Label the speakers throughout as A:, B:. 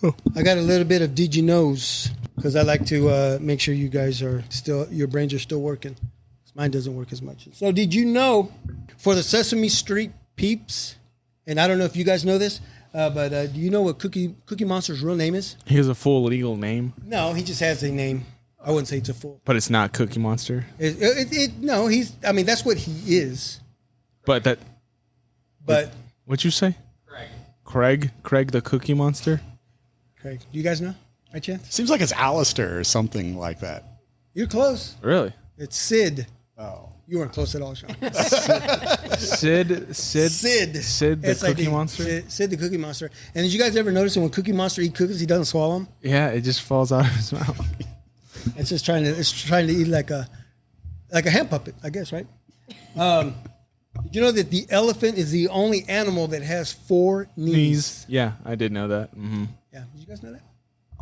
A: Oh, I got a little bit of Did You Knows because I like to make sure you guys are still, your brains are still working. Mine doesn't work as much. So did you know for the Sesame Street peeps, and I don't know if you guys know this, but do you know what Cookie Monster's real name is?
B: He has a full legal name.
A: No, he just has a name. I wouldn't say it's a full.
B: But it's not Cookie Monster.
A: No, I mean, that's what he is.
B: But that.
A: But.
B: What'd you say? Craig the Cookie Monster?
A: Craig. Do you guys know by chance?
C: Seems like it's Alistair or something like that.
A: You're close.
B: Really?
A: It's Sid.
C: Oh.
A: You weren't close at all, Sean.
B: Sid the Cookie Monster?
A: Sid the Cookie Monster. And did you guys ever notice when Cookie Monster eats cookies, he doesn't swallow them?
B: Yeah, it just falls out of his mouth.
A: It's just trying to eat like a hand puppet, I guess, right? Did you know that the elephant is the only animal that has 4 knees?
B: Yeah, I did know that. Mm-hmm.
A: Yeah, did you guys know that?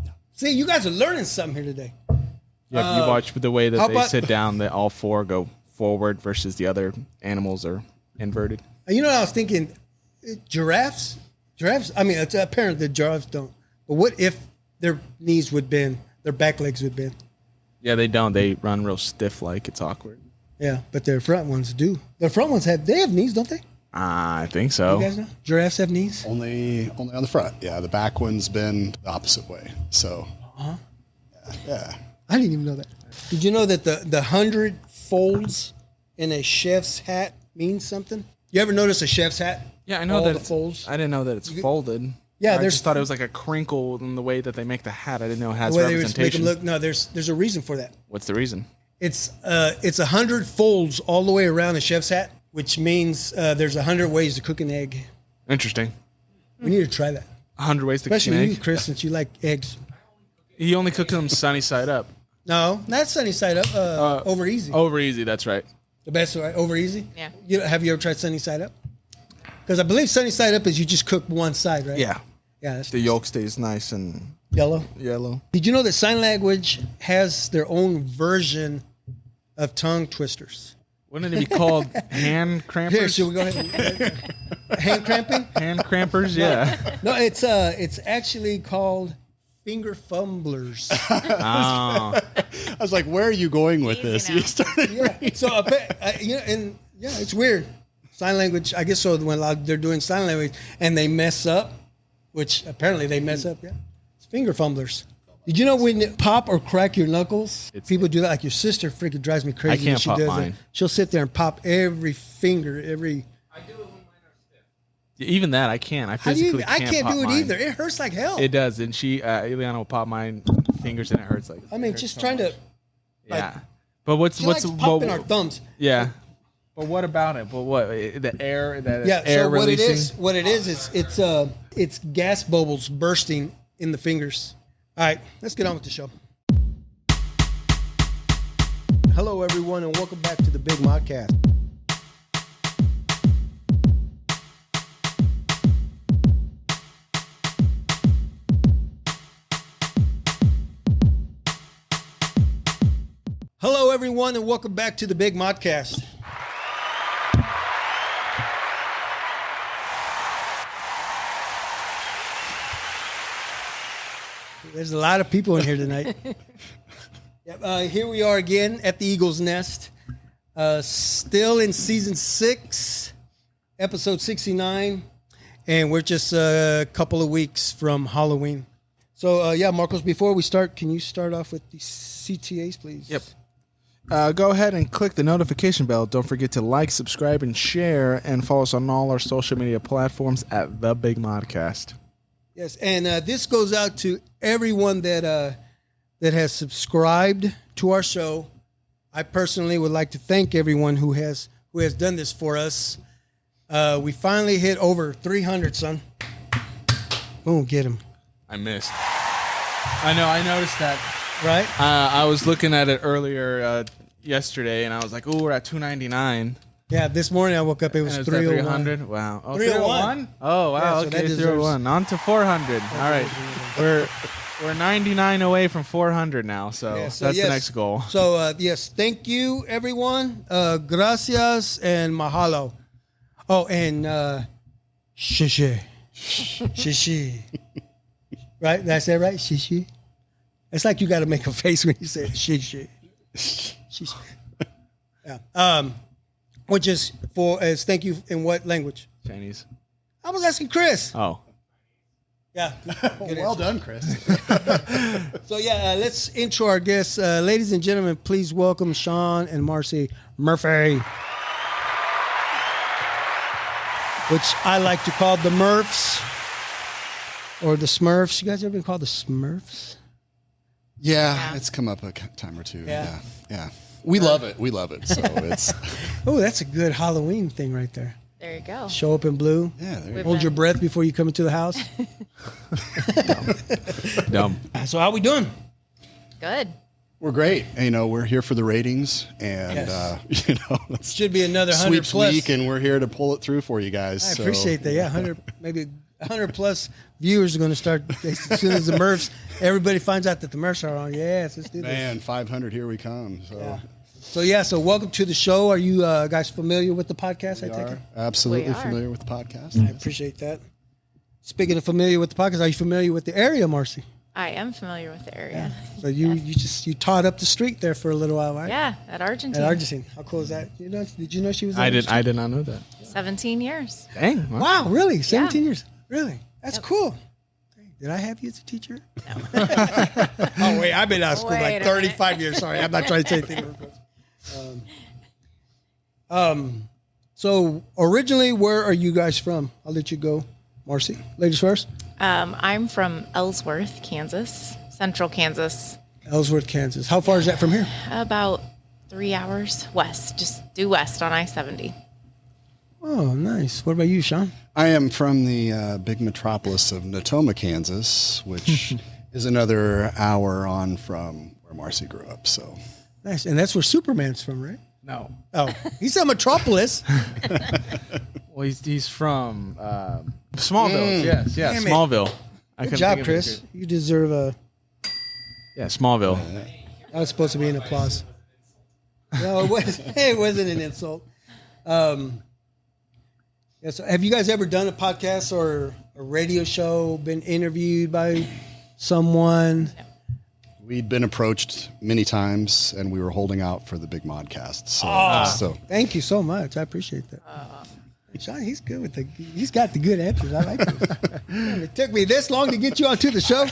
A: No. See, you guys are learning something here today.
B: Yeah, you watch the way that they sit down, that all 4 go forward versus the other animals are inverted.
A: You know what I was thinking? Giraffes, I mean, it's apparent that giraffes don't. But what if their knees would bend, their back legs would bend?
B: Yeah, they don't. They run real stiff like it's awkward.
A: Yeah, but their front ones do. Their front ones have knees, don't they?
B: I think so.
A: You guys know? Giraffes have knees?
C: Only on the front. Yeah, the back one's been the opposite way. So, yeah.
A: I didn't even know that. Did you know that the 100 folds in a chef's hat means something? You ever notice a chef's hat?
B: Yeah, I know
A: all
B: that
A: the folds.
B: I didn't know that it's folded.
A: Yeah,
B: I just thought it was like a crinkle in the way that they make the hat. I didn't know it has
A: the way
B: representation.
A: They make them look. No, there's a reason for that.
B: What's the reason?
A: It's 100 folds all the way around a chef's hat, which means there's 100 ways to cook an egg.
B: Interesting.
A: We need to try that.
B: 100 ways to cook an egg.
A: Especially you, Chris, since you like eggs.
B: He only cooks them sunny side up.
A: No, not sunny side up. Over easy.
B: Over easy, that's right.
A: The best way, over easy?
D: Yeah.
A: Have you ever tried sunny side up? Because I believe sunny side up is you just cook one side, right?
B: Yeah.
A: Yeah. That's
B: The yolk stays nice and
A: yellow. Did you know that sign language has their own version of tongue twisters?
B: Wouldn't it be called hand crampers?
A: Here, should we go ahead? Hand cramping?
B: Hand crampers, yeah.
A: No, it's actually called finger fumblers.
B: Oh.
C: I was like, where are you going with
D: Easy
C: this?
D: now.
C: You started
A: Yeah. So, it's weird. Sign language, I guess so when they're doing sign language and they mess up, which apparently they mess up, yeah. It's finger fumblers. Did you know when you pop or crack your knuckles? People do that. Like your sister freaking drives me crazy.
B: I can't
A: she
B: pop
A: does
B: mine.
A: It. She'll sit there and pop every finger, every...
B: I do it when mine are stiff. Even that, I can't. I physically
A: I can't
B: pop
A: do it
B: mine.
A: either. It hurts like hell.
B: It does. And Ileana will pop my fingers and it hurts like...
A: I mean, just trying to...
B: Yeah. But what's
A: popping our thumbs.
B: Yeah. But what about it? But what the air that
A: Yeah.
B: air
A: So
B: releasing?
A: what it is it's gas bubbles bursting in the fingers. All right, let's get on with the show. Hello, everyone, and welcome back to the Big Modcast. Hello, everyone, and welcome back to the Big Modcast. There's a lot of people in here tonight. Here we are again at the Eagle's Nest. Still in season 6, episode 69. And we're just a couple of weeks from Halloween. So, Marcos, before we start, can you start off with the CTAs, please?
B: Yep. Go ahead and click the notification bell. Don't forget to like, subscribe, and share. And follow us on all our social media platforms at The Big Modcast.
A: Yes, and this goes out to everyone that has subscribed to our show. I personally would like to thank everyone who has done this for us. We finally hit over 300, son. Boom, get him.
B: I missed. I know. I noticed that.
A: Right?
B: I was looking at it earlier yesterday, and I was like, "Oh, we're at 299."
A: Yeah, this morning I woke up, it was 301.
B: 300. Wow. Oh,
A: 301?
B: Oh, wow.
A: Yeah, so
B: okay,
A: that
B: 301. On to 400. All right. We're 99 away from 400 now, so, that's the next goal.
A: So, yes, thank you, everyone. Gracias and mahalo. Oh, and shishi. Shishi. Right? Did I say it right? Shishi. It's like you got to make a face when you say shishi. Shishi. Yeah. Which is thank you in what language?
B: Chinese.
A: I was asking Chris.
B: Oh.
A: Yeah.
C: Well done, Chris.
A: So let's intro our guests. Ladies and gentlemen, please welcome Sean and Marcy Murphy, which I like to call the Murphs or the Smurfs. You guys ever been called the Smurfs?
C: Yeah, it's come up a time or two.
A: Yeah.
C: Yeah. We love it. So it's.
A: Oh, that's a good Halloween thing right there.
D: There you go.
A: Show up in blue.
C: Yeah, there you
A: Hold your breath before you come into the house.
B: Dumb.
A: So how we doing?
D: Good.
C: We're great. We're here for the ratings, and it's
A: Should be another 100
C: sweeps
A: plus.
C: week, and we're here to pull it through for you guys.
A: I appreciate that. Yeah, 100, maybe 100 plus viewers are going to start as soon as the Murphs. Everybody finds out that the Murphs are on. Yes, let's do this.
C: Man, 500, here we come.
A: So welcome to the show. Are you guys familiar with the podcast? I take it.
C: Absolutely
D: We are.
C: familiar with the podcast.
A: I appreciate that. Speaking of familiar with the podcast, are you familiar with the area, Marcy?
D: I am familiar with the area.
A: So you taught up the street there for a little while, right?
D: Yeah, at Argentina.
A: At Argentina. How cool is that? Did you know she was?
B: I did not know that.
D: 17 years.
B: Dang.
A: Wow, really? 17 years? Really? That's cool. Did I have you as a teacher? No. Oh wait, I've been out of school
D: Wait
A: like
D: a
A: 35 years. Sorry, I'm not trying to say anything. So originally, where are you guys from? I'll let you go, Marcy. Ladies first.
D: I'm from Ellsworth, Kansas, central Kansas,
A: Ellsworth, Kansas. How far is that from here?
D: about 3 hours west, just due west on I-70.
A: Oh, nice. What about you, Sean?
C: I am from the big metropolis of Natoma, Kansas, which is another hour on from where Marcy grew up. So
A: Nice. And that's where Superman's from, right?
B: No.
A: Oh, he's a metropolis.
B: Well, he's from Smallville. Yes. Yeah.
A: Damn it.
B: Smallville.
A: Good job, Chris. You deserve a.
B: Yeah, Smallville.
A: That was supposed to be an applause. No, it wasn't an insult. So have you guys ever done a podcast or a radio show, been interviewed by someone?
C: we'd been approached many times, and we were holding out for the big modcast. So,
A: Thank you so much. I appreciate that. Sean, he's good with he's got the good answers. I like this. Man, it took me this long to get you onto the show.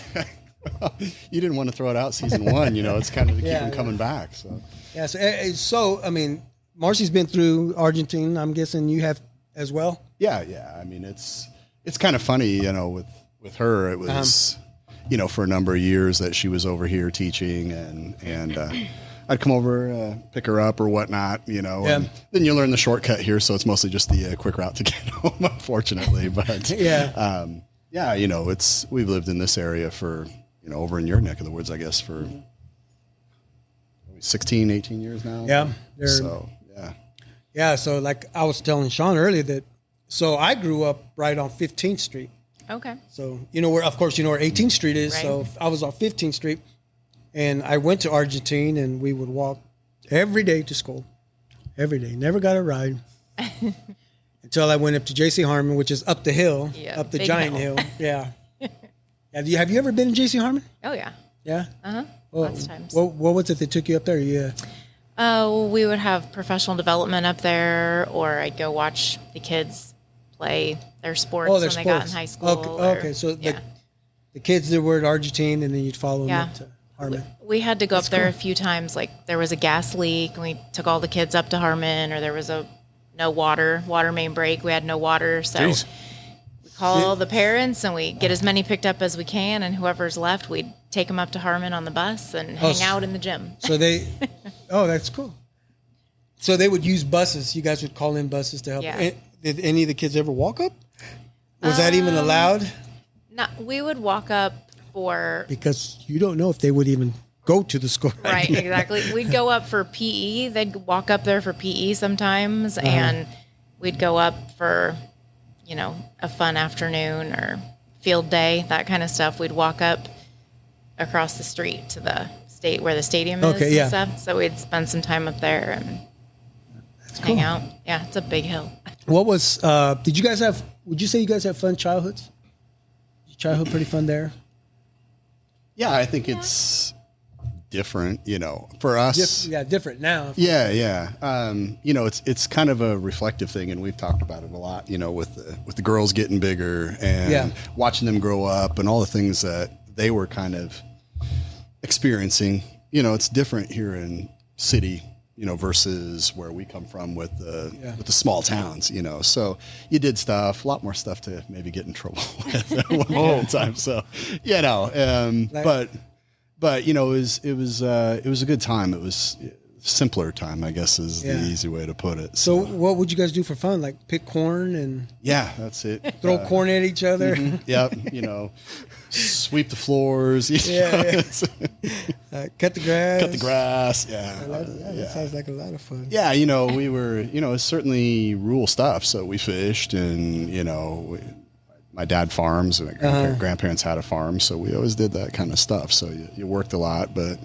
C: you didn't want to throw it out season one, it's kind of to keep them coming back. So,
A: Yeah. So, I mean, Marcy's been through Argentina. I'm guessing you have as well.
C: yeah. I mean, it's kind of funny, with her. It was, for a number of years that she was over here teaching, and I'd come over, pick her up or whatnot, and then you learn the shortcut here. So it's mostly just the quick route to get home, unfortunately. But we've lived in this area for, over in your neck of the woods, I guess, for 16, 18 years now.
A: Yeah.
C: So, yeah.
A: Yeah. So like I was telling Sean earlier so I grew up right on 15th Street.
D: Okay.
A: So, where 18th Street is.
D: Right.
A: So I was on 15th Street and I went to Argentine and we would walk every day to school. Every day. Never got a ride until I went up to J.C. Harmon, which is up the hill, up the
D: big
A: giant hill. Yeah. Have you ever been to J.C. Harmon?
D: Oh, yeah.
A: Yeah.
D: Lots of times.
A: What was it that took you up there? Yeah.
D: We would have professional development up there, or I'd go watch the kids play their sports when they got in high school.
A: Okay. So the kids that were at Argentine, and then you'd follow them up to Harmon.
D: We had to go up there a few times. Like there was a gas leak, and we took all the kids up to Harmon, or there was no water main break. We had no water, so we call the parents and we get as many picked up as we can, and whoever's left, we'd take them up to Harmon on the bus and hang out in the gym.
A: So that's cool. So they would use buses. You guys would call in buses to help.
D: Yeah.
A: Did any of the kids ever walk up? Was that even allowed?
D: No, we would walk up for
A: Because you don't know if they would even go to the school.
D: right, exactly. We'd go up for PE. They'd walk up there for PE sometimes, and we'd go up for, a fun afternoon or field day, that kind of stuff. We'd walk up across the street to the state where the stadium is and stuff. So we'd spend some time up there and hang out. Yeah, it's a big hill.
A: What was? Would you say you guys have fun childhoods? Your childhood pretty fun there?
C: Yeah, I think it's different, for us.
A: Different now.
C: Yeah. It's kind of a reflective thing, and we've talked about it a lot, with the girls getting bigger and watching them grow up and all the things that they were kind of experiencing. It's different here in city, versus where we come from with the small towns, So you did a lot more stuff to maybe get in trouble with at one point in time. So, but it was a good time. It was simpler time, I guess, is the easy way to put it.
A: So what would you guys do for fun? Like pick corn and
C: that's it.
A: Throw corn at each other.
C: Mm-hmm. Yep. Sweep the floors.
A: Cut the grass.
C: Cut the grass. Yeah.
A: That sounds like a lot of fun.
C: Yeah. We were, it's certainly rural stuff. So we fished and, my dad farms, my grandparents had a farm. So we always did that kind of stuff. So you worked a lot, but,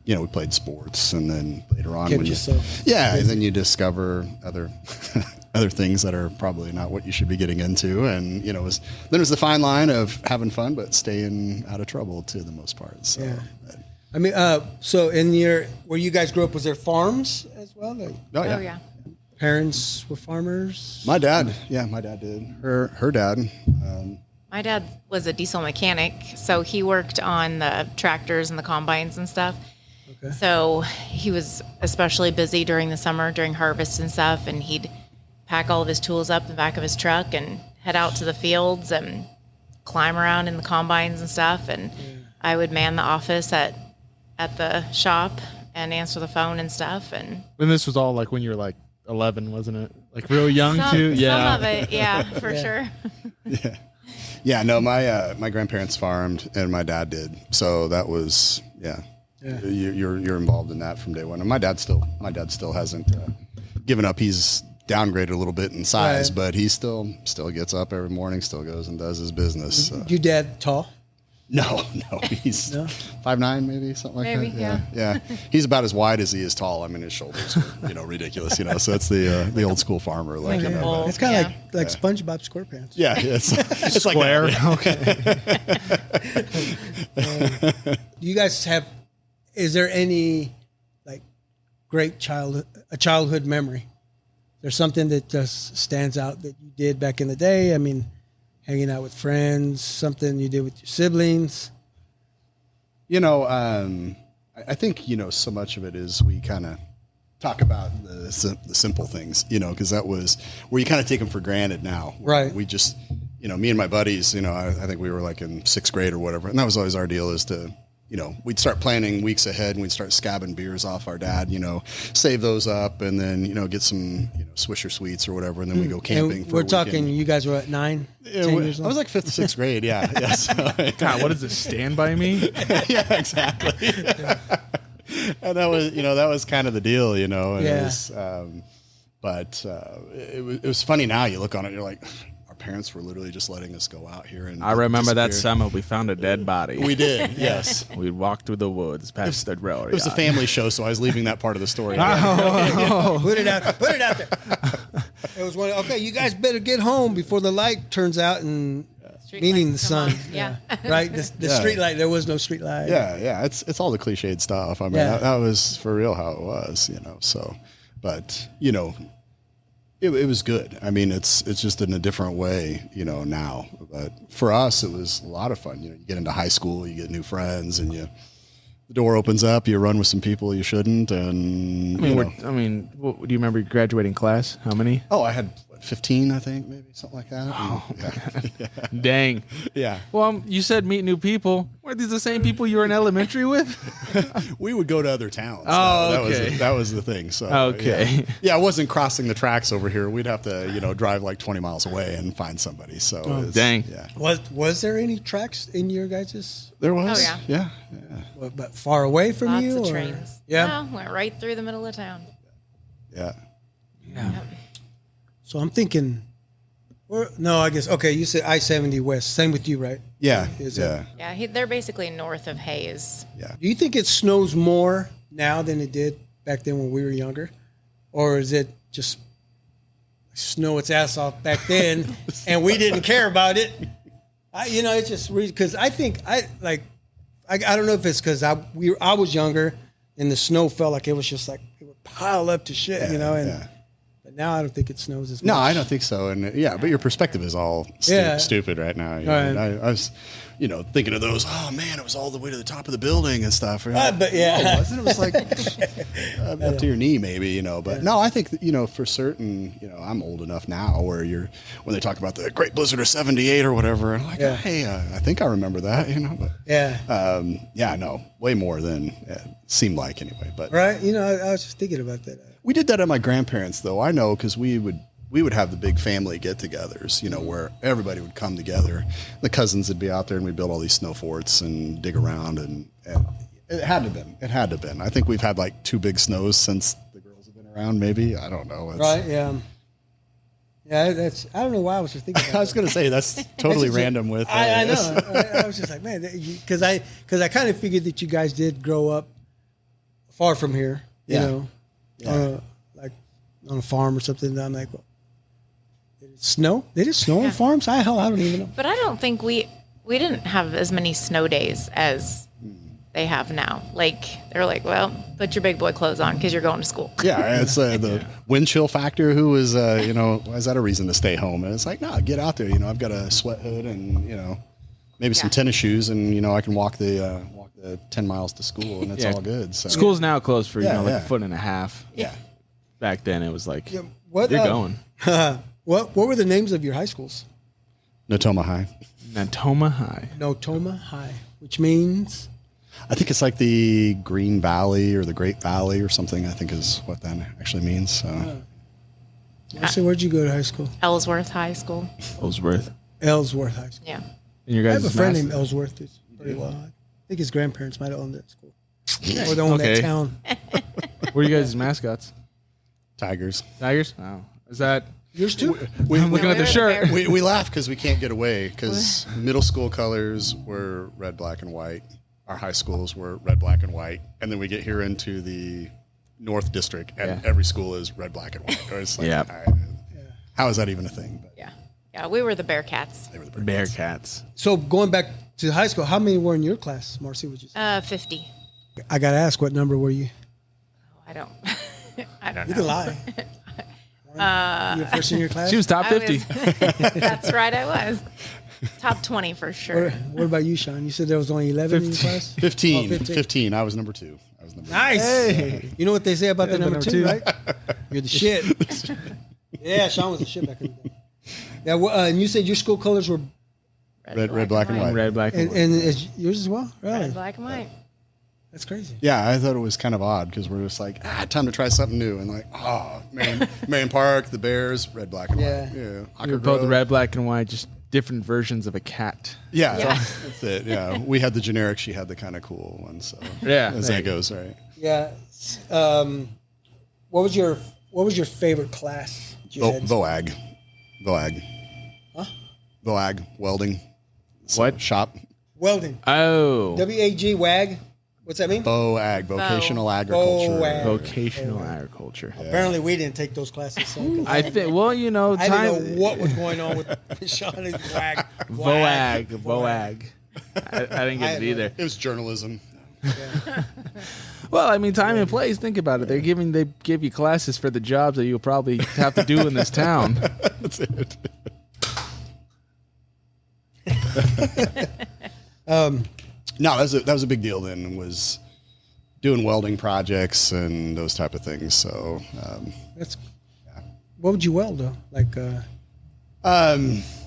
C: we played sports, and then later on, then you discover other things that are probably not what you should be getting into. And, then it was the fine line of having fun, but staying out of trouble to the most part. So,
A: I mean, so where you guys grew up, was there farms as well?
C: Oh yeah.
A: Parents were farmers?
C: My dad did. Her dad.
D: My dad was a diesel mechanic, so he worked on the tractors and the combines and stuff. Okay. So he was especially busy during the summer, during harvest and stuff, and he'd pack all of his tools up in the back of his truck and head out to the fields and climb around in the combines and stuff. And I would man the office at the shop and answer the phone and stuff. And
B: this was all like when you were like 11, wasn't it? Like real young too?
D: Yeah. Some of it, for sure.
C: Yeah. Yeah, no, my grandparents farmed and my dad did. So that was, you're involved in that from day one. And my dad still hasn't given up. He's downgraded a little bit in size, but he still gets up every morning, still goes and does his business. So.
A: Your dad tall?
C: No, he's 5'9", maybe something like that. Yeah. He's about as wide as he is tall. I mean, his shoulders are, ridiculous. So it's the old school farmer.
A: It's kind of like SpongeBob SquarePants.
C: Yeah, it's
B: square.
C: Like
A: Okay. Do you guys is there any like great childhood memory? There's something that just stands out that you did back in the day? I mean, hanging out with friends, something you did with your siblings?
C: I think, so much of it is we kind of talk about the simple things, because that was where you kind of take them for granted now.
A: Right.
C: We just, me and my buddies, I think we were like in 6th grade or whatever. And that was always our deal, is to, we'd start planning weeks ahead, and we'd start scabbing beers off our dad, save those up, and then, get some, Swisher Sweets or whatever, and then we go camping.
A: And we're talking, you guys were at 9, 10 years old?
C: I was like 5th, 6th grade, yeah. So,
B: God, what is this, Stand By Me?
C: Yeah, exactly. And that was kind of the deal, and it was, but it was funny now. You look on it, you're like, our parents were literally just letting us go out here. And
B: I remember that summer we found a dead body.
C: We did, yes.
B: We'd walk through the woods past the railroad.
C: It was a family show, so I was leaving that part of the story.
A: Put it out there. It was okay, you guys better get home before the light turns out, and meaning the sun.
D: Yeah.
A: Right? The street light, there was no street light.
C: Yeah. It's all the cliched stuff. I mean, that was for real how it was, so, but, it was good. I mean, it's just in a different way, now. But for us, it was a lot of fun. You get into high school, you get new friends, and the door opens up. You run with some people you shouldn't, and
B: do you remember your graduating class? How many?
C: Oh, I had 15, I think, maybe something like that.
B: Oh, yeah. Dang.
C: Yeah.
B: Well, you said meet new people. Were these the same people you were in elementary with?
C: We would go to other towns.
B: Oh, okay.
C: That was the thing. So
B: okay.
C: Yeah, I wasn't crossing the tracks over here. We'd have to, drive like 20 miles away and find somebody. So
B: dang.
C: Yeah.
A: Was there any tracks in your guys'?
C: There was.
D: Oh yeah.
C: Yeah.
A: But far away from
D: Lots
A: you?
D: of
A: or?
D: trains.
A: Yeah.
D: No, went right through the middle of town.
C: Yeah.
D: Yep.
A: So I'm thinking, I guess, okay, you said I-70 West. Same with you, right?
C: Yeah.
D: Yeah, they're basically north of Hayes.
C: Yeah.
A: Do you think it snows more now than it did back then when we were younger? Or is it just snow its ass off back then and we didn't care about it? It's just because I think I don't know if it's because I was younger and the snow felt like it was just like it would pile up to shit, you know. And but now I don't think it snows as much.
C: No, I don't think so. And but your perspective is all stupid right now. You know? I was, thinking of those. Oh man, it was all the way to the top of the building and stuff.
A: But
C: no, wasn't it? It was like up to your knee, maybe. But no, I think that, for certain. I'm old enough now where when they talk about the Great Blizzard of '78 or whatever, I'm like, hey, I think I remember that. But no, way more than it seemed like anyway. But
A: right, I was just thinking about that.
C: We did that at my grandparents, though. I know because we would have the big family get-togethers, where everybody would come together. The cousins would be out there, and we'd build all these snow forts and dig around, and it had to have been. It had to have been. I think we've had like 2 big snows since the girls have been around. Maybe I don't know.
A: Right? Yeah. Yeah. I don't know why I was just thinking about
C: I was going to say that's totally random. With
A: I know. I was just like, man, because I kind of figured that you guys did grow up far from here. Like on a farm or something. And I'm like, well, did it snow? Did it snow on farms? I don't even know.
D: But I don't think we didn't have as many snow days as they have now. Like they're like, well, put your big boy clothes on because you're going to school.
C: Yeah, it's the wind chill factor. Who was, is that a reason to stay home? And it's like, no, get out there. I've got a sweat hood and maybe some tennis shoes, and I can walk the 10 miles to school, and it's all good. So
B: school's now closed for like a foot and a half.
C: Yeah.
B: Back then, it was like you're
A: going. What were the names of your high schools?
C: Natoma High.
A: Natoma High, which means
C: I think it's like the Green Valley or the Great Valley or something. I think is what that actually means. So,
A: so where'd you go to high school?
D: Ellsworth High School.
B: Ellsworth
A: High School.
D: Yeah.
B: And your guys'
A: I have a friend named Ellsworth. Who's pretty wild. I think his grandparents might have owned that school. Or they owned that town.
B: What are you guys' mascots?
C: Tigers.
B: Oh, is that
A: yours too?
B: I'm looking at the shirt.
C: We laugh because we can't get away because middle school colors were red, black, and white. Our high schools were red, black, and white. And then we get here into the North District, and every school is red, black, and white. It's like, how is that even a thing? But
D: Yeah, we were the Bearcats.
C: they were the
B: Bearcats.
A: So going back to high school, how many were in your class, Marcy? Would you say?
D: 50.
A: I got to ask, what number were you?
D: I don't know.
A: You can lie. You were first in your class?
B: She was top 50.
D: That's right, I was. Top 20 for sure.
A: What about you, Sean? You said there was only 11 in your class?
C: 15. 15. I was number 2.
A: Nice. Hey. You know what they say about the number 2, right? You're the shit. Yeah, Sean was the shit back in the day. Yeah, and you said your school colors were
C: red, black, and white.
B: Red, black, and white.
A: And is yours as well? Really?
D: Red, black, and white.
A: That's crazy.
C: Yeah, I thought it was kind of odd because we're just like, time to try something new. And like, Marion Park, the Bears, red, black, and white. Yeah.
B: We were both red, black, and white, just different versions of a cat.
C: Yeah. That's it. Yeah. We had the generic. She had the kind of cool one. So as that goes, right?
A: Yeah. What was your favorite class?
C: VOAG.
A: Huh?
C: VOAG, welding.
B: What?
C: Shop.
A: Welding.
B: Oh.
A: WAG, WAG. What's that mean?
C: VOAG, vocational agriculture.
B: Vocational agriculture.
A: Yeah. Apparently, we didn't take those classes. So
B: I think. Well,
A: I didn't know what was going on with Sean and WAG.
B: VOAG. I didn't get it either.
C: It was journalism.
A: Yeah.
B: Well, I mean, time and place. Think about it. They give you classes for the jobs that you'll probably have to do in this town.
C: That's it. No, that was a big deal then, was doing welding projects and those type of things. So
A: what would you weld though? Like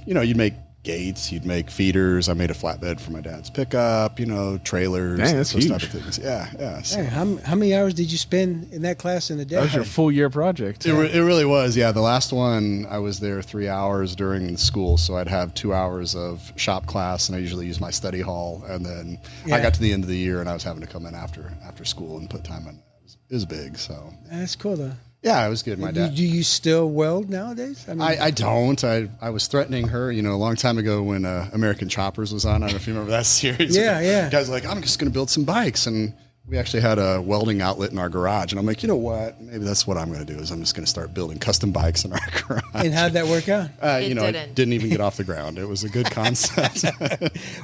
C: you'd make gates, you'd make feeders. I made a flatbed for my dad's pickup, trailers,
B: dang, that's
C: those
B: huge.
C: type of things. Yeah. So.
A: hey, how many hours did you spend in that class in a day?
B: That was your full year project.
C: It really was. Yeah. The last one, I was there 3 hours during school. So I'd have 2 hours of shop class, and I usually use my study hall. And then I got to the end of the year and I was having to come in after school and put time in. It was big. So
A: That's cool though.
C: yeah, it was good. My dad.
A: Do you still weld nowadays? I mean,
C: I don't. I was threatening her, a long time ago when American Choppers was on. I don't know if you remember that series.
A: Yeah.
C: Guys were like, I'm just going to build some bikes. And we actually had a welding outlet in our garage, and I'm like, you know what? Maybe that's what I'm going to do. Is I'm just going to start building custom bikes in our garage.
A: And how'd that work out?
C: It didn't even get off the ground. It was a good concept.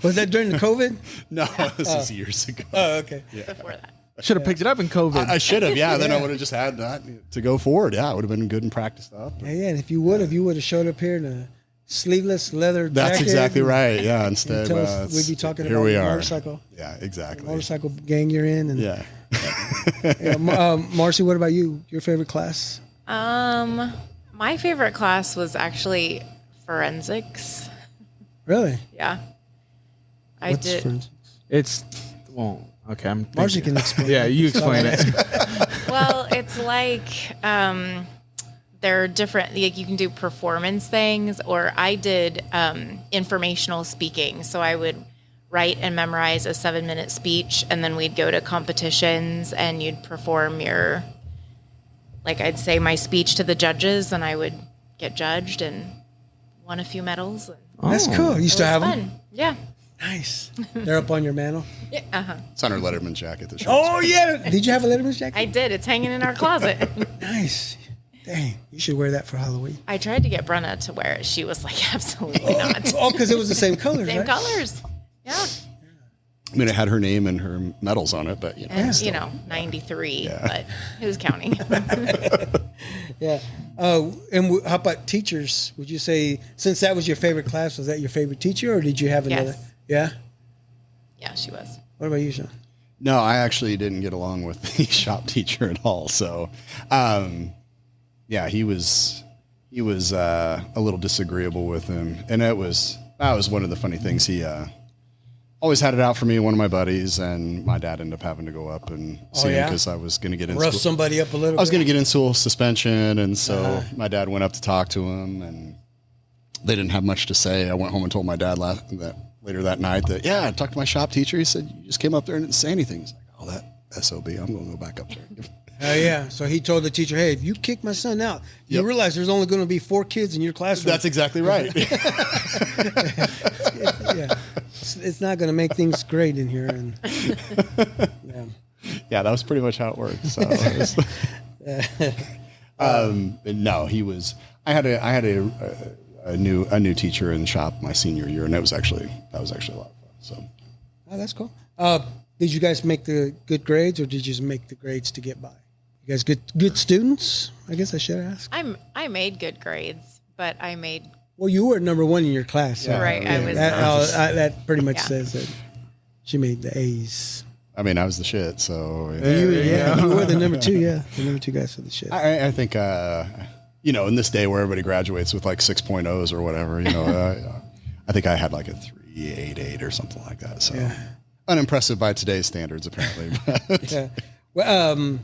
A: Was that during the COVID?
C: No, this is years ago.
A: Oh, okay.
D: Before that.
B: Should have picked it up in COVID.
C: I should have, yeah. Then I would have just had that to go forward. Yeah, it would have been good and practiced up.
A: Yeah, and if you would have showed up here in a sleeveless leather jacket.
C: That's exactly right. Yeah, instead
A: we'd be talking
C: here
A: about
C: we
A: the
C: are.
A: motorcycle.
C: Yeah, exactly.
A: Motorcycle gang you're in. And,
C: Yeah.
A: Marcy, what about you? Your favorite class?
D: My favorite class was actually forensics.
A: Really?
D: Yeah. I
A: What's
D: did.
A: forensics?
B: It's okay. I'm
A: Marcy
B: thinking.
A: can explain.
B: Yeah, you explain it.
D: Well, it's like there are different, like you can do performance things, or I did informational speaking. So I would write and memorize a 7-minute speech, and then we'd go to competitions and you'd perform your, like I'd say my speech to the judges, and I would get judged and won a few medals. And
A: That's cool. You
D: it
A: still
D: was
A: have them?
D: fun. Yeah.
A: Nice. They're up on your mantle.
D: Yeah. Uh-huh.
C: It's on her Letterman jacket. That
A: Oh, yeah. Did you have a Letterman's jacket?
D: I did. It's hanging in our closet.
A: Nice. Dang. You should wear that for Halloween.
D: I tried to get Brenna to wear it. She was like, absolutely not.
A: Oh, because it was the same colors,
D: Same
A: right?
D: colors. Yeah.
C: I mean, it had her name and her medals on it, but
D: And, 93, but who's counting?
A: Yeah. And how about teachers? Would you say, since that was your favorite class, was that your favorite teacher, or did you have another?
D: Yes.
A: Yeah?
D: Yeah, she was.
A: What about you, Sean?
C: No, I actually didn't get along with the shop teacher at all. So, he was a little disagreeable with him, and that was one of the funny things. He always had it out for me, one of my buddies, and my dad ended up having to go up and see him because I was going to get in
A: Rough
C: school.
A: somebody up a little
C: I was
A: bit?
C: going to get in school suspension, and so my dad went up to talk to him, and they didn't have much to say. I went home and told my dad later that night that, I talked to my shop teacher. He said, you just came up there and didn't say anything. He's like, oh, that SOB, I'm going to go back up there.
A: Oh, yeah. So he told the teacher, hey, if you kick my son out, you realize there's only going to be 4 kids in your classroom.
C: That's exactly right.
A: Yeah. It's not going to make things great in here. And
C: Yeah, that was pretty much how it worked. So, no, he was. I had a new teacher in the shop my senior year, and that was actually a lot of fun. So,
A: oh, that's cool. Did you guys make the good grades, or did you just make the grades to get by? You guys good students? I guess I should ask.
D: I made good grades, but I made.
A: Well, you were number 1 in your class. So
D: Right, I was
A: that pretty much
D: Yeah.
A: says that she made the A's.
C: I mean, I was the shit. So,
A: You were the number 2. Yeah, the number 2 guys for the shit.
C: I think in this day where everybody graduates with like 6.0s or whatever, I think I had like a 3.88 or something like that. So unimpressive by today's standards, apparently. But
A: Yeah. Well,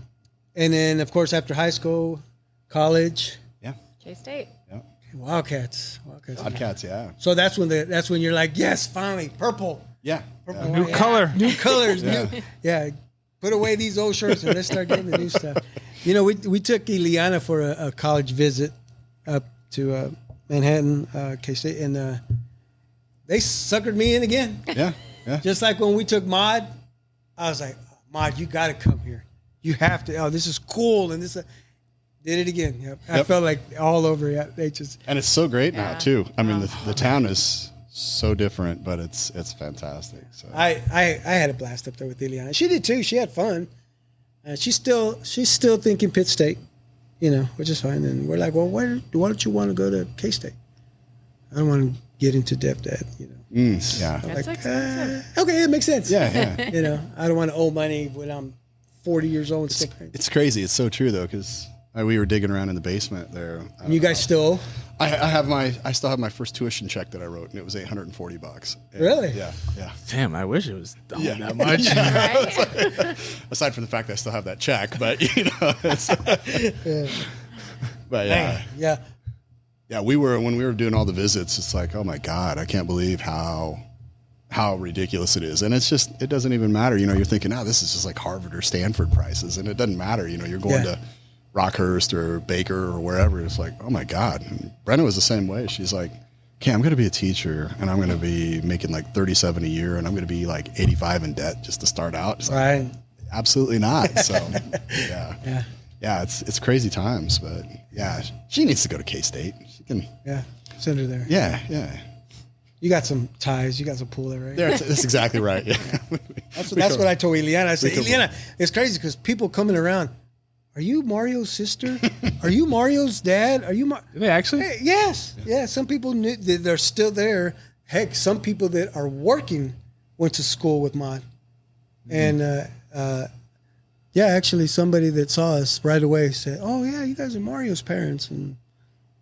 A: and then of course after high school, college,
D: K-State.
A: Wildcats.
C: Podcasts, yeah.
A: So that's when you're like, yes, finally, purple.
C: Yeah.
A: Purple,
B: New
A: white.
B: color.
A: New colors. Put away these old shirts and let's start getting the new stuff. We took Ileana for a college visit up to Manhattan, K-State, and they suckered me in again.
C: Yeah. Yeah.
A: Just like when we took Mod, I was like, Mod, you got to come here. You have to. Oh, this is cool. And this did it again. Yep. I felt like all over. Yeah, they just.
C: And it's so great now too. I mean, the town is so different, but it's fantastic. So
A: I had a blast up there with Ileana. She did too. She had fun. She's still thinking Pitt State, which is fine. And we're like, well, why don't you want to go to K-State? I don't want to get into depth at,
C: yeah.
D: That's expensive.
A: Okay, it makes sense.
C: Yeah.
A: I don't want to owe money when I'm 40 years old and still paying.
C: It's crazy. It's so true though, because we were digging around in the basement there.
A: And you guys still?
C: I still have my first tuition check that I wrote, and it was $840. And
A: Really?
C: Yeah.
B: Damn, I wish it was that much.
D: Right?
C: Aside from the fact that I still have that check, but but
A: Yeah.
C: yeah, when we were doing all the visits, it's like, oh my God, I can't believe how ridiculous it is. And it doesn't even matter. You're thinking, this is just like Harvard or Stanford prices. And it doesn't matter. You're going to Rockhurst or Baker or wherever. It's like, oh my God. And Brenna was the same way. She's like, okay, I'm going to be a teacher and I'm going to be making like $37 a year and I'm going to be like 85 in debt just to start out. It's like,
A: Right.
C: absolutely not. So yeah, it's crazy times, but yeah, she needs to go to K-State. She can.
A: Yeah, send her there.
C: Yeah.
A: You got some ties. You got some pull there, right?
C: That's exactly right. Yeah.
A: That's what I told Eliana. I said, Eliana, it's crazy because people coming around. Are you Mario's sister? Are you Mario's dad? Are you?
B: Did they actually?
A: Hey, yes. Yeah. Some people knew they're still there. Heck, some people that are working went to school with Maud, and actually, somebody that saw us right away said, "Oh yeah, you guys are Mario's parents." And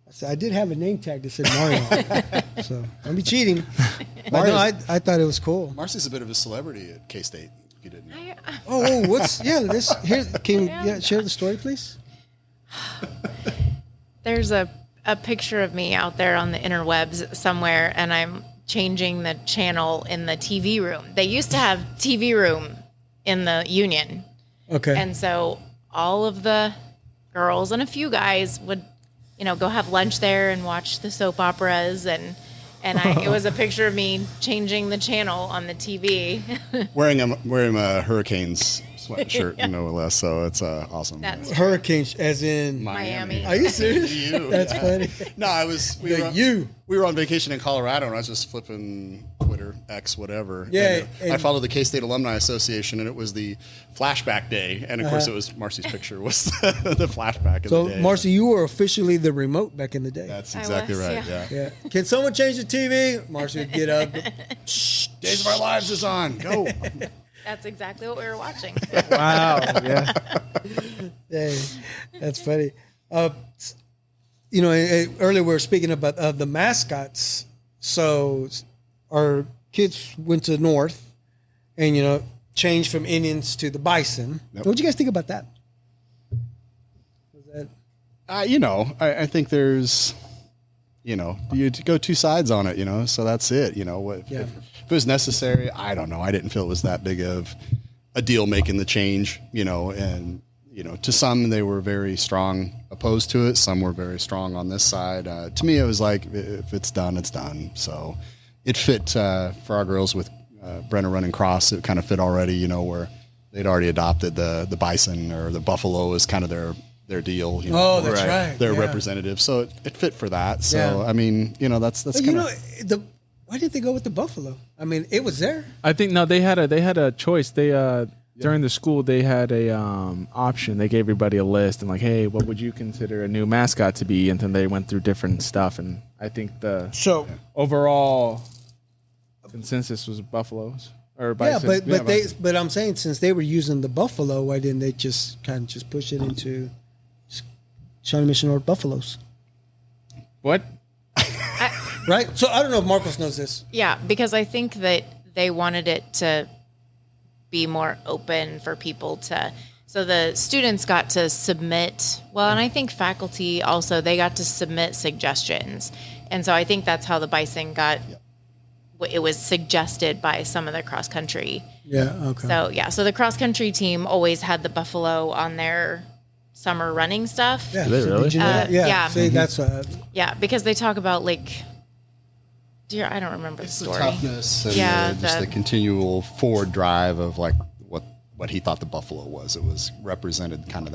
A: I said, I did have a name tag that said Mario, so don't be cheating. But no, I thought it was cool.
C: Marcy's a bit of a celebrity at K-State. If you didn't know.
A: What's this here? Can you share the story, please?
D: There's a picture of me out there on the interwebs somewhere, and I'm changing the channel in the TV room. They used to have TV room in the Union.
A: Okay.
D: And so all of the girls and a few guys would, go have lunch there and watch the soap operas, and it was a picture of me changing the channel on the TV.
C: wearing a Hurricanes sweatshirt, no less. So it's awesome.
D: That's
A: Hurricanes, as in
D: Miami.
A: Are you serious? That's funny.
C: No, we were on vacation in Colorado, and I was just flipping Twitter, X, whatever.
A: Yeah,
C: and I followed the K-State Alumni Association, and it was the flashback day, and of course it was Marcy's picture was the flashback of the day.
A: So, Marcy, you were officially the remote back in the day.
C: That's exactly right. Yeah.
A: Can someone change the TV? Marcy would get up.
C: Shh, Days of Our Lives is on. Go.
D: That's exactly what we were watching.
B: Wow. Yeah.
A: Hey, that's funny. Earlier we were speaking about the mascots. So our kids went to North and, changed from Indians to the bison.
C: Yep.
A: What do you guys think about that? Was that?
C: I think there's, you go two sides on it, so that's it. If it was necessary, I don't know. I didn't feel it was that big of a deal making the change, and, to some they were very strong opposed to it. Some were very strong on this side. To me, it was like, if it's done, it's done. So it fit for our girls with Brenna running cross. It kind of fit already, where they'd already adopted the bison or the buffalo as kind of their deal.
A: That's right.
C: Their representative. So it fit for that. So, I mean, that's kind of...
A: Why didn't they go with the buffalo? I mean, it was there.
B: I think they had a choice. They during the school they had a option. They gave everybody a list and like, hey, what would you consider a new mascot to be? And then they went through different stuff. And I think the overall consensus was buffaloes or bison.
A: Yeah, but I'm saying since they were using the buffalo, why didn't they just kind of push it into Shawnee Mission or buffaloes?
B: What?
A: Right? So I don't know if Marcos knows this.
D: Yeah, because I think that they wanted it to be more open for people to... So the students got to submit... Well, and I think faculty also, they got to submit suggestions. And so I think that's how the bison got... It was suggested by some of the cross-country.
A: Yeah, okay.
D: So the cross-country team always had the buffalo on their summer running stuff.
A: Yeah.
B: Did they really?
A: Did you know that? Yeah. See, that's...
D: Yeah, because they talk about, like... I don't remember the story.
C: The toughness and just the continual forward drive of like what he thought the buffalo was. It was represented kind of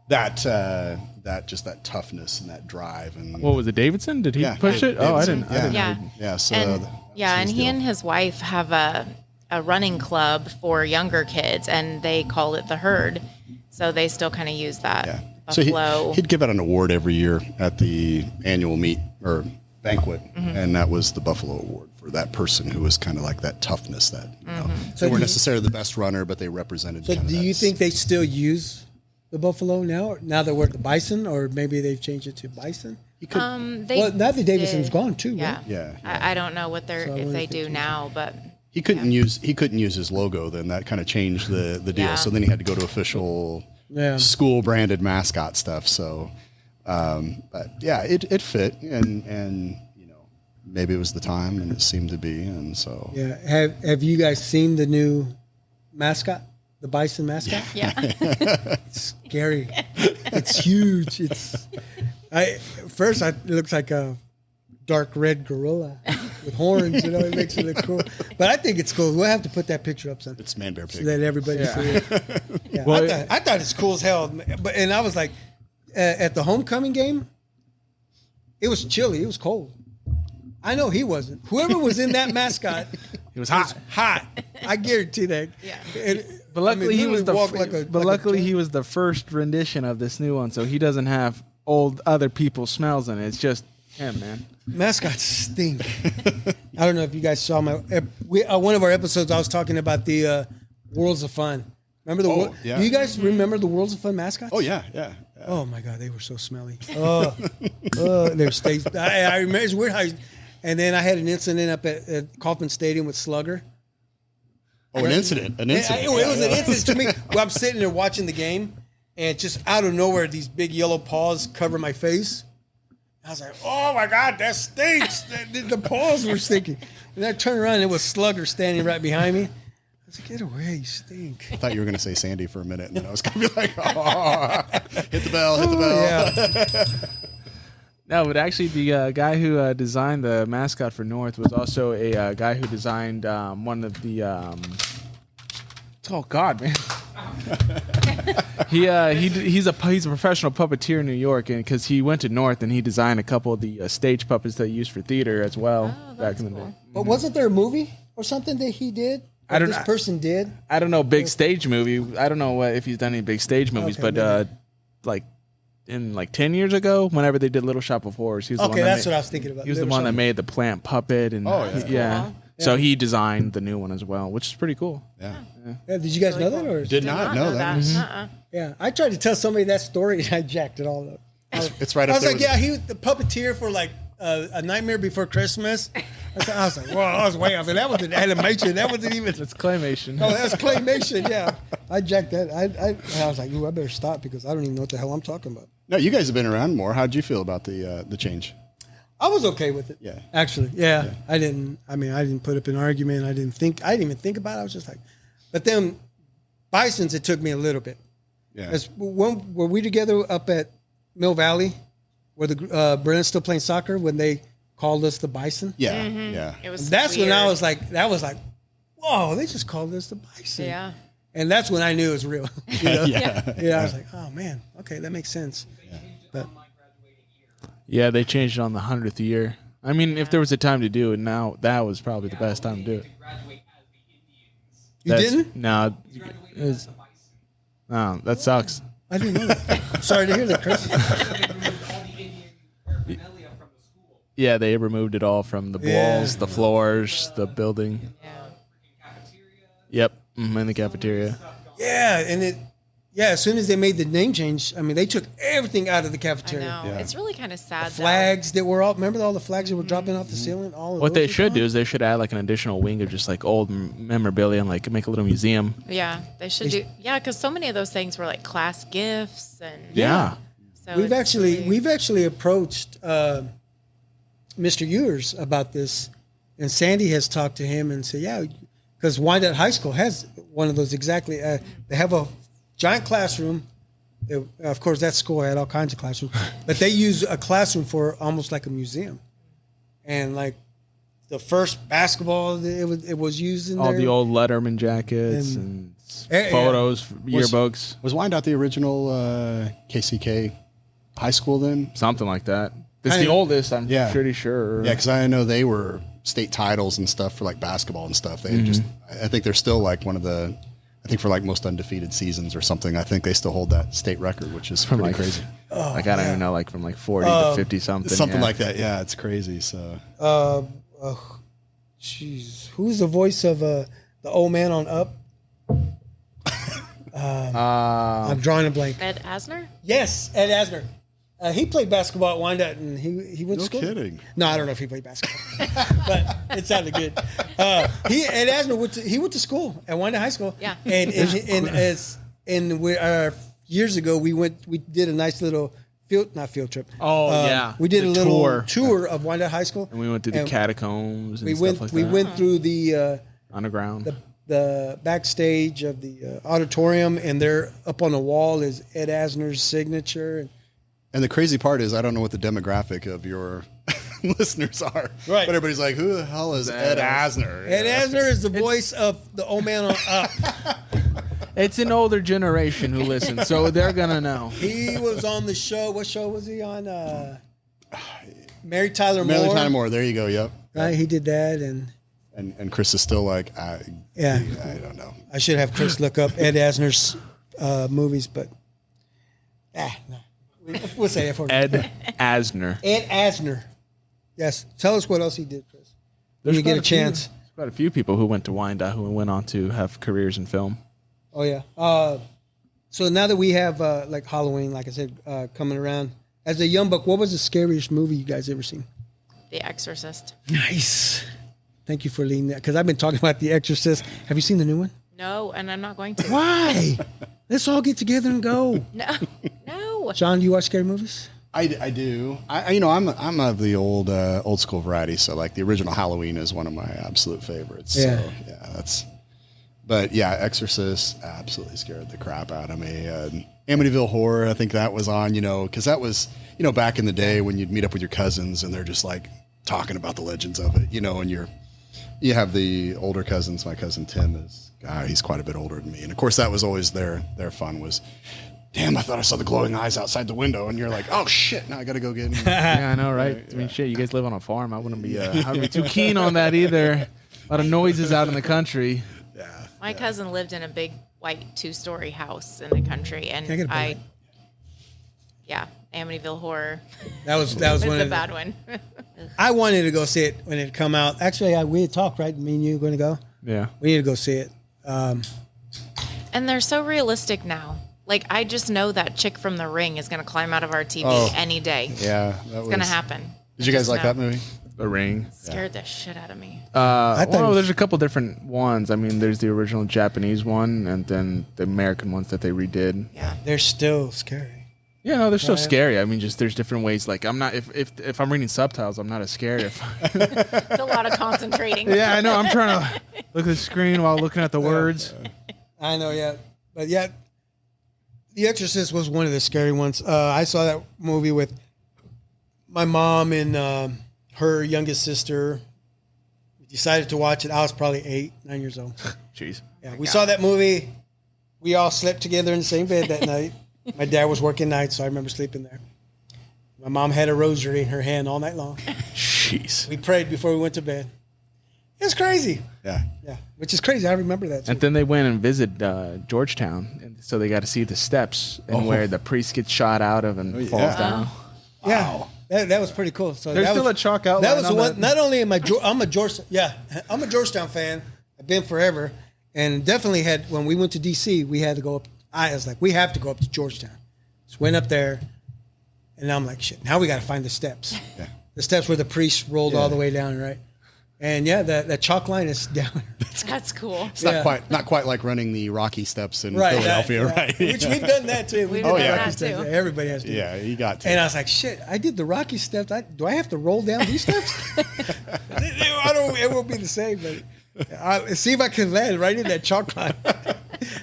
C: that toughness and that drive. And
B: what was it, Davidson? Did he push it?
C: Davidson.
B: Oh, I didn't.
D: Yeah.
C: Yeah. So
D: and he and his wife have a running club for younger kids, and they call it the Herd. So they still kind of use that buffalo.
C: So he'd give out an award every year at the annual meet or banquet, and that was the Buffalo Award for that person who was kind of like that toughness that they weren't necessarily the best runner, but they represented.
A: So do you think they still use the buffalo now that we're at the bison, or maybe they've changed it to bison?
C: He could,
A: now that Davidson's gone too,
D: yeah.
A: right?
C: Yeah.
D: I don't know what if they do now, but
C: he couldn't use his logo. Then that kind of changed the deal.
D: Yeah.
C: So then he had to go to official school branded mascot stuff. So. But yeah, it fit, and maybe it was the time, and it seemed to be, and so
A: Have you guys seen the new mascot, the bison mascot?
D: Yeah.
A: It's scary. It's huge. It looks like a dark red gorilla. with horns. It makes it look cool. But I think it's cool. We'll have to put that picture up, son.
C: It's man bear
A: So
C: pig.
A: that everybody see it. Yeah,
B: Well,
A: I thought it's cool as hell. But I was like, at the homecoming game, it was chilly. It was cold. I know he wasn't. Whoever was in that mascot,
B: It was hot.
A: hot. I guarantee that.
D: Yeah.
B: But luckily he was the
A: luckily
B: he was the first rendition of this new one, so he doesn't have old other people's smells in it. It's just him, man.
A: mascots stink. I don't know if you guys saw one of our episodes. I was talking about the Worlds of Fun. Remember the?
C: Yeah.
A: Do you guys remember the Worlds of Fun mascots?
C: Oh yeah.
A: Oh my God, they were so smelly. Their stage. I remember it's weird how. And then I had an incident up at Kauffman Stadium with Slugger.
C: Oh, an incident.
A: It was an incident to me. Well, I'm sitting there watching the game, and just out of nowhere, these big yellow paws cover my face. I was like, "Oh my God, that stinks!" The paws were stinking. And I turned around, and it was Slugger standing right behind me. I was like, "Get away, you stink!"
C: I thought you were going to say Sandy for a minute, and then I was going to be like, "Oh, hit the bell, hit the bell."
A: Yeah.
B: No, but actually, the guy who designed the mascot for North was also a guy who designed one of the. Oh God, man! He's a professional puppeteer in New York, and because he went to North and he designed a couple of the stage puppets that he used for theater as well back in the day.
A: But wasn't there a movie or something that he did?
B: I don't
A: This
B: know.
A: person did.
B: I don't know big stage movie. I don't know if he's done any big stage movies,
A: Okay,
B: but like in 10 years ago, whenever they did Little Shop of Horrors, he was the one
A: Okay,
B: that
A: that's
B: made,
A: what I was thinking about.
B: he was the one that made the plant puppet, and
C: Oh, yeah.
B: yeah. So he designed the new one as well, which is pretty cool.
C: Yeah.
A: Yeah, did you guys know that? Or
C: Did not know that.
D: Uh-uh.
A: yeah, I tried to tell somebody that story, and I jacked it all up.
C: It's right
A: I
C: up
A: was
C: there.
A: like, yeah, he was the puppeteer for like A Nightmare Before Christmas. I was like, well, I was way off. And that was an animation. That wasn't even.
B: It's claymation.
A: Oh, that's claymation. Yeah, I jacked that. I was like, ooh, I better stop because I don't even know what the hell I'm talking about.
C: No, you guys have been around more. How'd you feel about the change?
A: I was okay with it.
C: Yeah.
A: Actually, yeah. I didn't put up an argument. I didn't even think about it. I was just like, but then Bisons, it took me a little bit.
C: Yeah.
A: Were we together up at Mill Valley, where the Brennan's still playing soccer when they called us the Bison?
C: Yeah. Yeah.
D: It was.
A: That's when I
D: weird.
A: was like, whoa, they just called us the Bison.
D: Yeah.
A: And that's when I knew it was real. You know?
C: Yeah.
A: Yeah, I was like, oh man, okay, that makes sense. But
B: Yeah, they changed it on the 100th year. I mean, if there was a time to do it now, that was probably the best time to do it.
A: you didn't?
B: No. No, that sucks.
A: I didn't know that. Sorry to hear that, Chris.
B: Yeah, they removed it all from the
A: Yeah.
B: walls, the floors, the building. Yep, in the cafeteria.
A: Yeah, and as soon as they made the name change, I mean, they took everything out of the
D: I
A: cafeteria.
D: know.
C: Yeah.
D: It's really kind of sad.
A: Flags that were remember all the flags that were dropping off the ceiling? All of
B: What
A: those
B: they
A: were
B: should
A: gone?
B: do is they should add like an additional wing of just like old memorabilia and like make a little museum.
D: Though. Yeah, they should do. Yeah, because so many of those things were like class gifts and.
B: Yeah.
D: So
A: We've
D: it's really-
A: actually approached Mr. Ewers about this, and Sandy has talked to him and said, yeah, because Wyandotte High School has one of those exactly. They have a giant classroom. Of course, that school had all kinds of classrooms, but they use a classroom for almost like a museum, and like the first basketball, it was used in
B: All
A: there.
B: the old Letterman jackets and
A: Yeah.
B: photos, yearbooks,
C: Was Wyandotte the original KCK high school then?
B: something like that. It's
A: Kinda-
B: the oldest, I'm
C: Yeah.
B: pretty sure.
C: Yeah, because I know they were state titles and stuff for like basketball and stuff. They just, I think they're still like one of the, I think for like most undefeated seasons or something. I think they still hold that state record, which is pretty
B: like-
C: crazy.
B: Like I don't even know, like from like 40 to 50 something.
C: Something
B: yeah.
C: like that. Yeah, it's crazy. So
A: Jeez, who's the voice of the old man on Up? I'm drawing a blank.
D: Ed Asner?
A: Yes, Ed Asner. He played basketball at Wyandotte, and he went
C: no
A: to school.
C: kidding.
A: No, I don't know if he played basketball, but it sounded good. Ed Asner went to school at Wyandotte High School.
D: Yeah.
A: And years ago we did a nice little not field trip.
B: Oh, yeah.
A: we did
B: The
A: a little
B: tour.
A: tour of Wyandotte High School,
B: And we went through the
A: And
B: catacombs and
A: we
B: stuff
A: went
B: like
A: we
B: that.
A: went through the
B: Underground.
A: the backstage of the auditorium, and there up on the wall is Ed Asner's signature.
C: And the crazy part is, I don't know what the demographic of your listeners are.
A: Right.
C: But everybody's like, who the hell is Ed Asner?
A: Ed Asner is the voice of the old man on Up.
B: It's an older generation who listens, so they're gonna know.
A: He was on the show. What show was he on? Mary Tyler Moore.
C: Mary Tyler Moore. There you go. Yep.
A: Right, he did that, and
C: Chris is still like,
A: yeah.
C: I don't know.
A: I should have Chris look up Ed Asner's movies, but no. We'll say it for
B: Ed Asner.
A: Ed Asner. Yes. Tell us what else he did, Chris. When you get a chance.
B: There's quite a few people who went to Wyandotte who went on to have careers in film.
A: Oh yeah. So now that we have like Halloween, like I said, coming around, as a young buck, what was the scariest movie you guys ever seen?
D: The Exorcist.
A: Nice. Thank you for leading that, because I've been talking about The Exorcist. Have you seen the new one?
D: No, and I'm not going to.
A: Why? Let's all get together and go.
D: No.
A: John, do you watch scary movies?
C: I do. I'm of the old school variety. So like the original Halloween is one of my absolute favorites.
A: Yeah.
C: So yeah, but yeah, Exorcist absolutely scared the crap out of me. Amityville Horror, I think that was on, because that was, back in the day when you'd meet up with your cousins and they're just like talking about the legends of it, and you have the older cousins. My cousin Tim he's quite a bit older than me. And of course that was always their fun was, damn, I thought I saw the glowing eyes outside the window. And you're like, oh shit, now I got to go get him.
B: Yeah, I know, right? I mean, shit, you guys live on a farm. I wouldn't be too keen on that either. A lot of noises out in the country.
D: My cousin lived in a big white 2-story house in the country, and Amityville Horror.
A: That was
D: was
A: one
D: a
A: of
D: bad one.
A: I wanted to go see it when it come out. Actually, we had talked, right? Me and you going to go.
B: Yeah,
A: we need to go see it.
D: And they're so realistic now. Like, I just know that chick from The Ring is going to climb out of our TV any day.
C: Yeah,
D: it's going to happen.
C: Did you guys like that movie?
B: The Ring.
D: Scared the shit out of me.
B: There's a couple different ones. I mean, there's the original Japanese one, and then the American ones that they redid.
D: Yeah,
A: they're still scary.
B: Yeah, no, they're still scary. I mean, just there's different ways. Like, I'm not if I'm reading subtitles, I'm not as scared.
D: It's a lot of concentrating.
B: Yeah, I know. I'm trying to look at the screen while looking at the words.
A: I know, yeah, but yeah, The Exorcist was one of the scary ones. I saw that movie with my mom and her youngest sister. We decided to watch it. I was probably 8, 9 years old.
B: Jeez.
A: Yeah, we saw that movie. We all slept together in the same bed that night. My dad was working nights, so I remember sleeping there. My mom had a rosary in her hand all night long.
B: Jeez.
A: We prayed before we went to bed. It was crazy.
C: Yeah.
A: Yeah, which is crazy. I remember that too.
B: And then they went and visited Georgetown, and so they got to see the steps and where the priest gets shot out of and falls down.
A: Yeah, that was pretty cool. So
B: There's
A: that
B: still
A: was,
B: a chalk outline.
A: That was
B: on
A: the one.
B: that.
A: Not only am I'm a Georgetown fan. I've been forever, and definitely had when we went to DC, we had to go up. I was like, we have to go up to Georgetown. So went up there, and I'm like, shit. Now we got to find the steps.
C: Yeah.
A: The steps where the priest rolled all the way down, right? And yeah, that chalk line is down.
D: That's cool.
C: It's not quite like running the Rocky steps in
A: Right,
C: Philadelphia, right?
A: Which we've done that too.
D: We
A: We've
D: did
A: done
D: that
A: Rocky
D: too.
A: steps. Everybody has to.
C: Yeah, you got to.
A: And I was like, shit, I did the Rocky steps. Do I have to roll down these steps? It won't be the same, but I'll see if I can land right in that chalk line.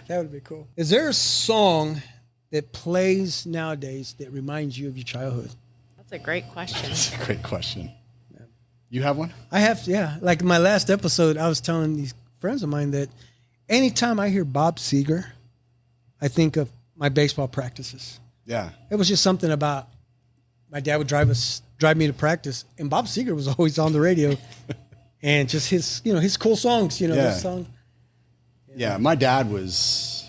A: That would be cool. Is there a song that plays nowadays that reminds you of your childhood?
D: That's a great question.
C: That's a great question. You have one?
A: I have, yeah. Like in my last episode, I was telling these friends of mine that anytime I hear Bob Seger, I think of my baseball practices.
C: Yeah.
A: It was just something about my dad would drive me to practice, and Bob Seger was always on the radio, and just his cool songs, his song.
C: Yeah, my dad was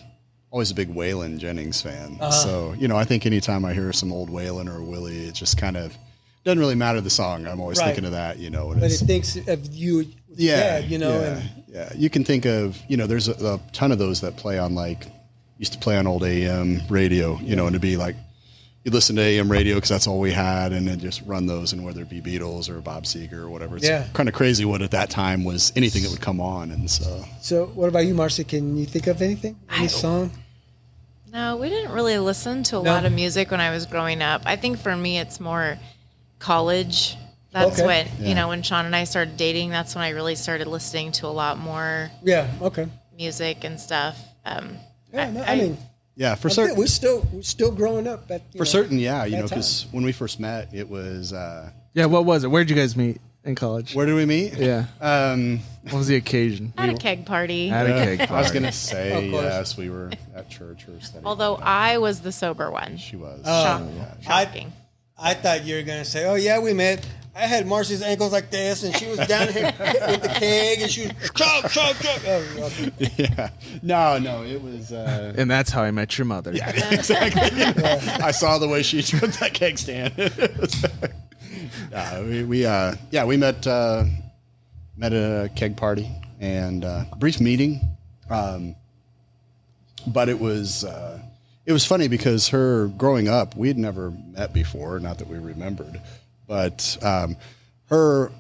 C: always a big Waylon Jennings fan. So, I think anytime I hear some old Waylon or Willie, it just kind of doesn't really matter the song. I'm always thinking of that,
A: But it thinks of you, Dad,
C: Yeah, you can think of, there's a ton of those that play on used to play on old AM radio, and it'd be like, you listen to AM radio because that's all we had, and then just run those, and whether it be Beatles or Bob Seger or whatever. It's kind of crazy what at that time was anything that would come on, and so.
A: So what about you, Marcy? Can you think of anything? Any song?
D: No, we didn't really listen to a lot of music when I was growing up. I think for me, it's more college. That's when, when Sean and I started dating, that's when I really started listening to a lot more music and stuff.
C: Yeah, for certain.
A: We're still growing up.
C: For certain, because when we first met, it was
B: Yeah, what was it? Where'd you guys meet in college?
C: Where did we meet?
B: Yeah. What was the occasion?
D: At a keg party.
B: At a cake
C: I was
B: party.
C: gonna say
A: Of course.
C: yes. We were at church or studying.
D: Although I was the sober one.
C: she was.
D: Shocking.
A: I thought you were gonna say, "Oh yeah, we met. I had Marcy's ankles like this, and she was down here with the keg, and she was chug, chug, chug." Oh, okay.
C: Yeah. No, it was.
B: And that's how I met your mother.
C: Yeah, exactly. I saw the way she took that keg stand. We met at a keg party and brief meeting, but it was funny because her growing up, we had never met before, not that we remembered, but her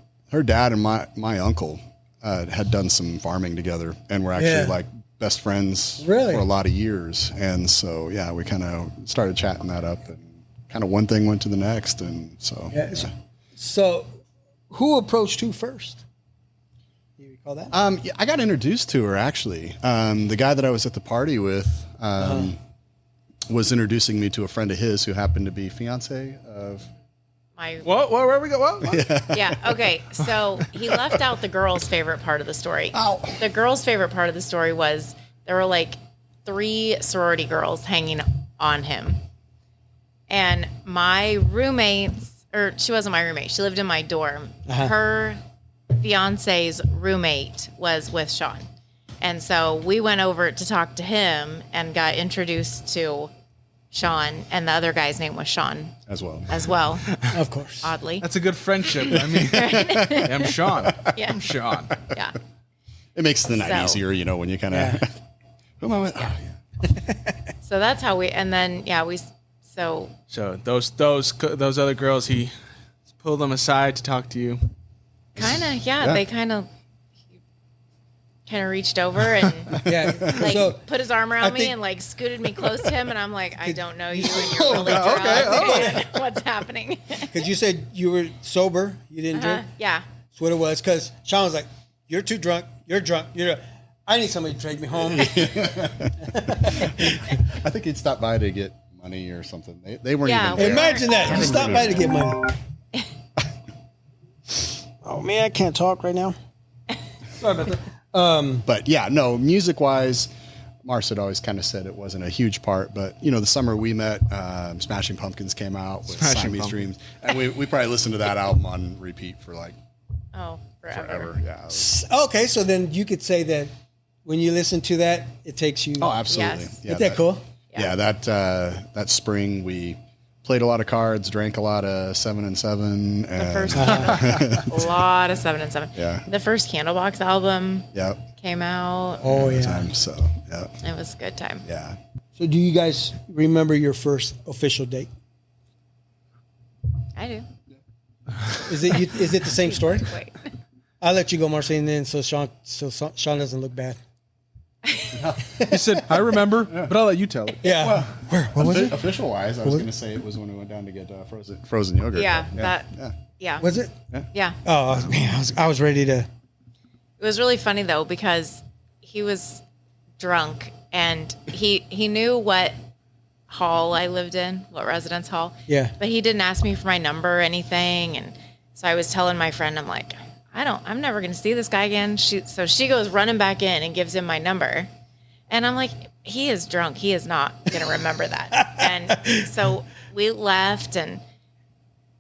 C: dad and my uncle had done some farming together and were actually like best friends
A: Really?
C: for a lot of years. And so, yeah, we kind of started chatting that up and kind of one thing went to the next. And so,
A: Yeah. So, who approached who first? Do you recall that?
C: yeah, I got introduced to her actually. The guy that I was at the party with was introducing me to a friend of his who happened to be fiance of.
B: What? Where we go? What?
D: Yeah. Okay. So he left out the girls' favorite part of the story.
C: Ow.
D: The girls' favorite part of the story was there were like 3 sorority girls hanging on him. And my roommates, or she wasn't my roommate, she lived in my dorm. Her fiance's roommate was with Sean. And so we went over to talk to him and got introduced to Sean, and the other guy's name was Sean
C: As well.
A: Of course.
D: oddly.
B: That's a good friendship. I mean, I'm Sean.
D: Yeah.
B: I'm Sean.
D: Yeah.
C: It makes the night
D: So-
C: easier, when you kind of. Who am I with? Oh, yeah.
D: So that's how and then, so
B: So those other girls, he pulled them aside to talk to you.
D: kind of, they kind of reached over and
A: Yeah.
D: like
A: So,
D: put his arm around
A: I
D: me
A: think-
D: and like scooted me close to him, and I'm like, I don't know you, and you're really drunk.
A: okay.
D: and what's happening?
A: because you said you were sober, you didn't drink.
D: Yeah.
A: That's what it was. Because Sean was like, "You're too drunk. You're drunk. I need somebody to take me home."
C: I think he'd stop by to get money or something. They weren't
D: Yeah,
C: even there.
A: Imagine that. You stopped by to get money. Oh man, I can't talk right now. Sorry about that.
C: But yeah, no, music wise, Mars had always kind of said it wasn't a huge part, but the summer we met, Smashing Pumpkins came out with
B: Smashing
C: Siamese
B: Pumpkins.
C: Dreams, and we probably listened to that album on repeat for like
D: Oh,
C: forever. Yeah.
A: Okay, so then you could say that when you listen to that, it takes you.
C: Oh, absolutely.
D: Yes.
C: Yeah,
A: Isn't that cool?
C: Yeah, that spring we played a lot of cards, drank a lot of 7 and 7.
D: The first Candlebox, a lot of 7 and 7.
C: Yeah.
D: The first Candlebox album
C: Yep.
D: came out.
A: Oh yeah.
C: Time, so yeah.
D: It was a good time.
C: Yeah.
A: So do you guys remember your first official date?
D: I do.
A: Is it the same story?
D: Wait.
A: I'll let you go, Marcy, and then so Sean doesn't look bad.
B: He said, "I remember, but I'll let you tell it."
A: Yeah. What was it?
C: Official wise, I was going to say it was when we went down to get frozen yogurt.
D: Yeah,
C: but
D: Yeah.
A: Was it?
D: Yeah.
A: Oh man, I was ready to.
D: It was really funny though because he was drunk and he knew what hall I lived in, what residence hall.
A: Yeah.
D: But he didn't ask me for my number or anything, and so I was telling my friend, I'm like, I'm never gonna see this guy again. So she goes running back in and gives him my number, and I'm like, he is drunk. He is not gonna remember that. And so we left and.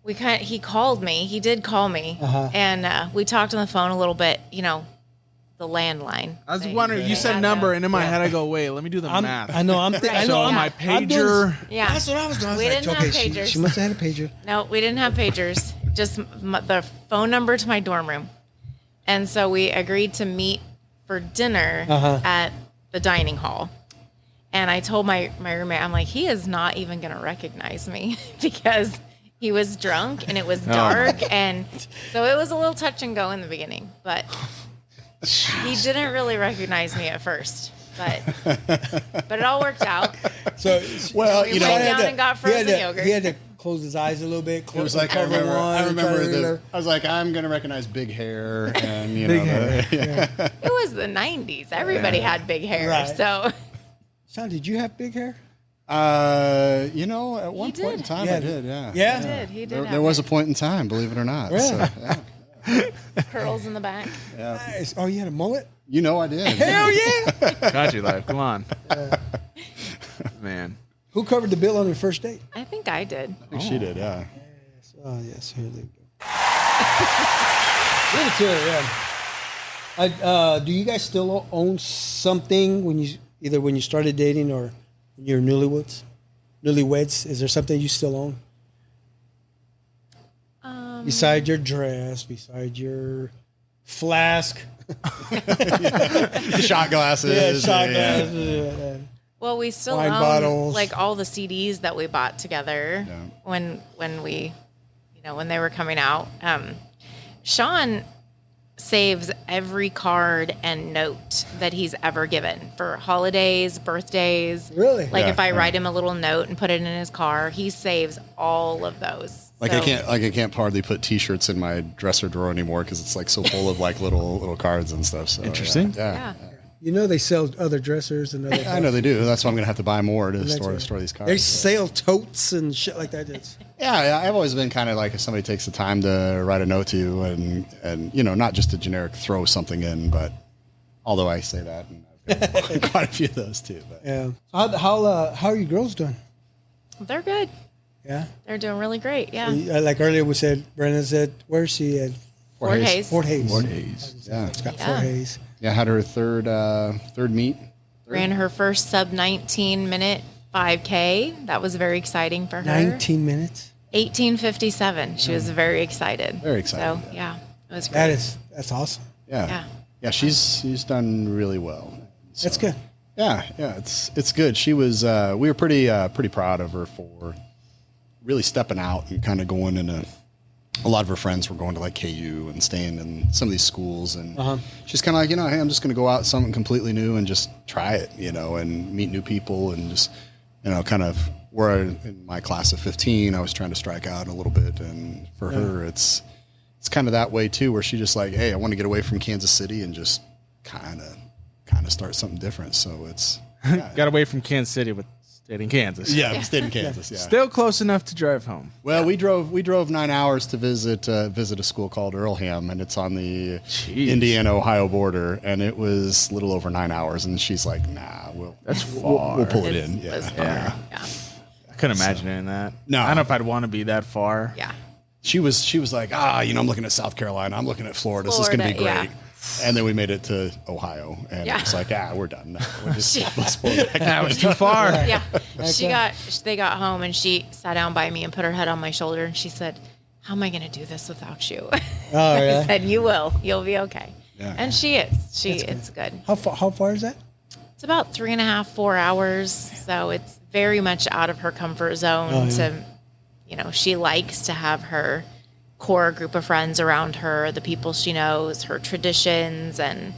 D: He called me. He did call me, and we talked on the phone a little bit. The landline.
B: I was
D: thing.
B: wondering. You said number, and in my head, I go, "Wait, let me do the math."
A: I know. I know.
B: So
A: I'm,
B: my
A: I'm doing
B: pager.
D: Yeah,
A: That's what I was doing. I was
D: We
A: like,
D: didn't have
A: okay,
D: pagers.
A: she must have had a pager.
D: No, we didn't have pagers. Just the phone number to my dorm room, and so we agreed to meet for dinner at the dining hall. And I told my roommate, I'm like, he is not even gonna recognize me because he was drunk and it was dark, and so it was a little touch and go in the beginning, but. He didn't really recognize me at first, but it all worked out.
A: So
C: Well,
D: We went down and got frozen yogurt.
A: He had to close his eyes a little bit.
C: It was like I was like, I'm gonna recognize big hair and
A: Big hair.
D: It was the 90s. Everybody had big hair.
A: Right.
D: So
A: Sean, did you have big hair?
C: At one point in time,
A: Yeah.
C: I did. Yeah.
A: Yeah?
D: He did.
C: There was a point in time, believe it or not.
A: Really?
C: So, yeah.
D: curls in the back.
A: Nice. Oh, you had a mullet?
C: I did.
A: Hell yeah!
B: Got you, life. Come on, man.
A: Who covered the bill on your first date?
D: I think I did.
C: I think she did. Yeah.
A: Oh, yes. Here they go. Give it to her, yeah. Do you guys still own something when you started dating or when you're newlyweds? Is there something you still own? Beside your dress, beside your flask.
C: Shot glasses.
A: glasses.
D: Well, we still
A: Wine
D: own
A: bottles.
D: like all the CDs that we bought together when we, when they were coming out. Sean saves every card and note that he's ever given for holidays, birthdays.
A: Really?
D: Like
C: Yeah,
D: if I
C: yeah.
D: write him a little note and put it in his car, he saves all of those.
C: Like
D: So-
C: I can't hardly put T-shirts in my dresser drawer anymore because it's like so full of like little cards and stuff. So
B: Interesting.
C: Yeah.
A: You know they sell other dressers and other.
C: I know they do. That's why I'm gonna have to buy more to
A: That's
C: store
A: right.
C: these cards.
A: They sell totes and shit like that. It's,
C: Yeah, I've always been kind of like if somebody takes the time to write a note to you and not just a generic throw something in, but although I say that and I've got quite a few of those too. But
A: yeah. How are you girls doing?
D: They're good.
A: Yeah.
D: They're doing really great. Yeah.
A: Like earlier we said, Brennan said, where's she at?
D: Fort Hayes.
A: Fort Hayes.
C: Fort Hayes. Yeah.
A: It's got
D: Yeah.
A: Fort Hayes.
C: Yeah, had her third meet.
D: Ran her first sub 19 minute 5K. That was very exciting for her.
A: 19 minutes.
D: 18:57. She was very excited.
C: Very excited,
D: So yeah, it was great.
A: That's awesome.
C: Yeah.
D: Yeah.
C: She's done really well. So,
A: That's good.
C: Yeah, it's good. She was we were pretty proud of her for really stepping out and kind of going in a lot of her friends were going to like KU and staying in some of these schools and she's kind of like, hey, I'm just going to go out something completely new and just try it, and meet new people and just, kind of where in my class of 15, I was trying to strike out a little bit. And for her, it's kind of that way too, where she just like, hey, I want to get away from Kansas City and just kind of start something different. So it's,
B: Got away from Kansas City, but stayed in Kansas.
C: yeah, we stayed in Kansas. Yeah.
B: Still close enough to drive home.
C: Well, we drove 9 hours to visit a school called Earlham, and it's on the
B: Jeez.
C: Indiana-Ohio border, and it was a little over 9 hours. And she's like, "Nah,
B: That's
C: we'll
B: far.
C: pull it
D: It's-
C: in."
D: it
C: Yeah,
D: was far.
B: Yeah.
D: Yeah.
B: I couldn't imagine doing that.
C: No.
B: I don't know if I'd want to be that far.
D: Yeah.
C: she was like, I'm looking at South Carolina, I'm looking at Florida. This is going to be
D: Florida,
C: great.
D: yeah.
C: And then we made it to Ohio, and
D: Yeah.
C: it's like, we're done. No, we're just let's pull it back.
B: That was too far.
D: Yeah. They got home and she sat down by me and put her head on my shoulder and she said, "How am I going to do this without you?"
A: Oh,
D: I
A: yeah.
D: said, "You will. You'll be okay."
C: Yeah.
D: And she is. It's good.
A: How far is that?
D: It's about 3.5, 4 hours. So it's very much out of her comfort zone she likes to have her core group of friends around her, the people she knows, her traditions, and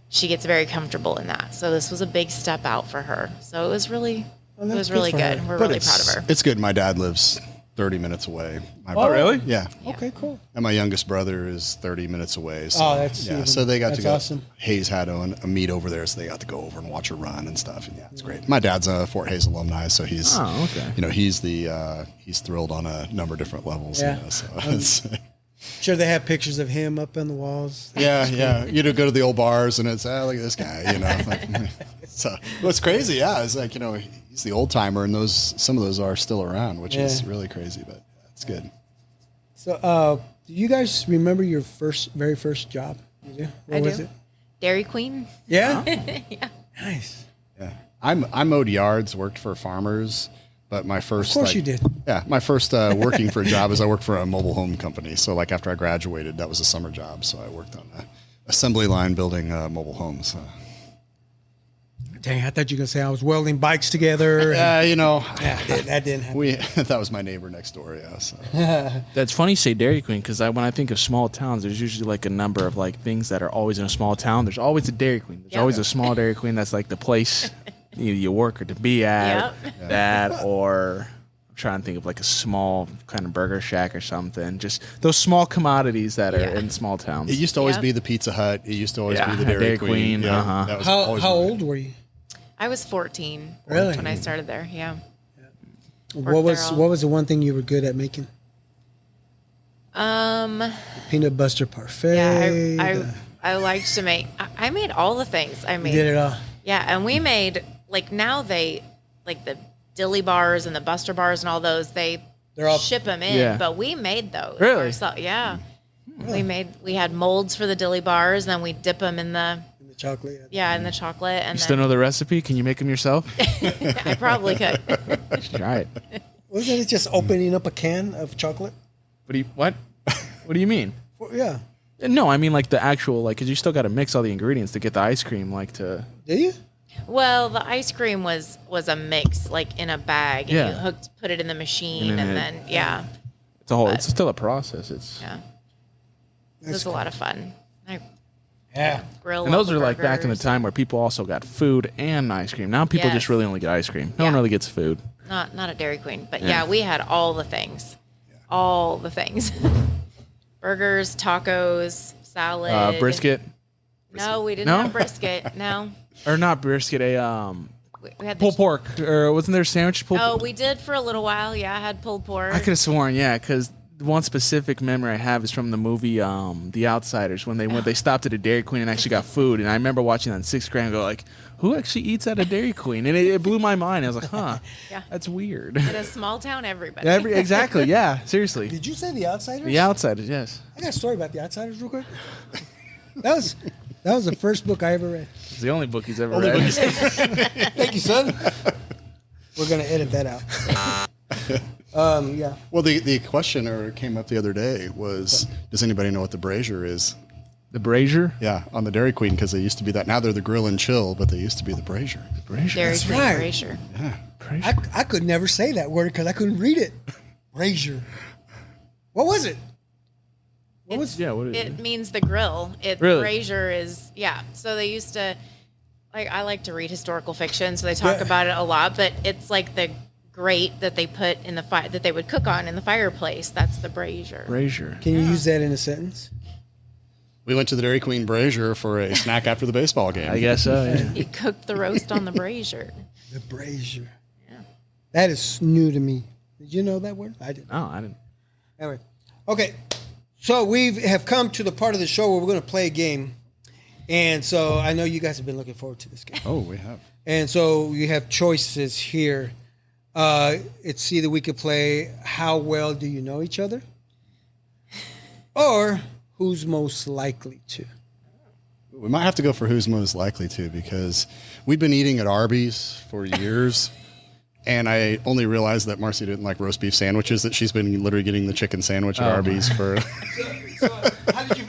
D: she gets very comfortable in that. So this was a big step out for her. So it was really,
A: that's good for
D: good.
A: her.
D: We're
C: But
D: really proud of her.
C: It's good. My dad lives 30 minutes away.
B: Oh, really?
C: Yeah.
A: Okay, cool.
C: And my youngest brother is 30 minutes away. So,
A: Oh, that's even-
C: so they got to
A: that's
C: go.
A: awesome.
C: Hayes had a meet over there, so they got to go over and watch her run and stuff. And yeah, it's great. My dad's a Fort Hayes alumni, so he's
B: okay.
C: he's thrilled on a number of different levels.
A: Yeah.
C: So it's,
A: Sure, they have pictures of him up on the walls.
C: yeah. Go to the old bars and it's look at this guy. Like, so what's crazy? Yeah, is like he's the old timer, and some of those are still around, which is really crazy, but it's good.
A: So, do you guys remember your very first job? You do? What was
D: do.
A: it?
D: Dairy Queen.
A: Yeah. Nice.
C: Yeah, I mowed yards, worked for farmers, but my first.
A: Of course you did.
C: Yeah, my first working for a job is I worked for a mobile home company. So like after I graduated, that was a summer job. So I worked on an assembly line building mobile homes.
A: Dang, I thought you were gonna say I was welding bikes together.
C: That
A: didn't happen.
C: that was my neighbor next door. Yeah. So.
B: That's funny you say Dairy Queen because when I think of small towns, there's usually like a number of like things that are always in a small town. There's always a Dairy Queen. There's
D: Yep.
B: always a small Dairy Queen that's like the place you work or to be at.
D: Yep.
B: That or I'm trying to think of like a small kind of burger shack or something. Just those small commodities that are
D: Yeah.
B: in small towns.
C: It used to always
D: Yep.
C: be the Pizza Hut. It used to always
B: Yeah,
C: be the Dairy
B: Dairy
C: Queen.
B: Queen,
C: Yeah,
B: uh-huh.
C: that was
A: How
C: always
A: how
C: really-
A: old were you?
D: I was 14
A: Really?
D: when I started there. Yeah.
A: What
D: there all-
A: was the one thing you were good at making? Peanut butter parfait.
D: Yeah, I liked to make. I made all the things. I
A: You
D: made.
A: did it all.
D: Yeah, and we made now they like the dilly bars and the Buster bars and all those. They're
A: all-
D: ship them in,
B: Yeah.
D: but we made those.
B: Really?
D: ourselves. Yeah. We had molds for the dilly bars, and then we dip them in the
A: In the chocolate.
D: in the chocolate, and
B: You still know the recipe? Can you make them yourself?
D: I probably could.
B: Try it.
A: Wasn't it just opening up a can of chocolate?
B: What? What do you mean?
A: Yeah.
B: No, I mean like the actual because you still got to mix all the ingredients to get the ice cream.
A: Do you?
D: Well, the ice cream was a mix, like in a bag, and
B: Yeah.
D: you put it in the machine,
B: And
D: and
B: then
D: then
B: it's a whole. It's still a process. It's
D: it was a lot of fun. I
A: Yeah.
D: grill.
B: and
D: all
B: those
D: the
B: are like back in the
D: burgers.
B: time where people also got food and ice cream. Now people
D: Yes.
B: just really only get ice cream. No one
D: Yeah.
B: really gets food.
D: Not a Dairy Queen, but
B: Yeah.
D: we had all the things, all the things. Burgers, tacos, salad,
B: Brisket
D: No, we didn't
B: No?
D: have brisket. No,
B: or not brisket?
D: we had
B: Pulled pork or wasn't there a sandwich pulled?
D: Oh, we did for a little while. Yeah, I had pulled pork.
B: I could have sworn, yeah, because one specific memory I have is from the movie The Outsiders when they stopped at a Dairy Queen and actually got food, and I remember watching that in 6th grade and go like, who actually eats at a Dairy Queen? And it blew my mind. I was like, huh,
D: Yeah.
B: that's weird.
D: In a small town, everybody.
B: Exactly, yeah, seriously.
A: Did you say the Outsiders?
B: The Outsiders, yes.
A: I got a story about the Outsiders real quick. That was the first book I ever read.
B: It's the only book he's ever read.
A: Thank you, son. We're gonna edit that out. Yeah.
C: Well, the questioner came up the other day was, does anybody know what the brazier is?
B: The Brazier?
C: Yeah, on the Dairy Queen, because they used to be that. Now they're the Grill and Chill, but they used to be the brazier.
B: Brazier.
D: Dairy
A: That's
D: Queen
A: right.
D: Brazier.
B: Brazier.
A: I could never say that word because I couldn't read it. Brazier. What was it?
B: What is
D: It
B: it?
D: means the grill.
B: Really?
D: Brazier is So they used to I like to read historical fiction, so they talk about it a lot. But it's like the grate that they put in the fire that they would cook on in the fireplace. That's the brazier.
B: Brazier.
A: Can you use that in a sentence?
C: We went to the Dairy Queen brazier for a snack after the baseball game.
B: I guess so, yeah.
D: You cooked the roast on the brazier.
A: The brazier.
D: Yeah.
A: That is new to me. Did you know that word? I didn't.
B: No, I didn't.
A: Anyway, okay. So we have come to the part of the show where we're going to play a game, and so I know you guys have been looking forward to this game.
C: Oh, we have.
A: And so you have choices here. It's either we could play how well do you know each other, or who's most likely to.
C: We might have to go for who's most likely to, because we've been eating at Arby's for years. And I only realized that Marcy didn't like roast beef sandwiches, that she's been literally getting the chicken sandwich at Arby's for.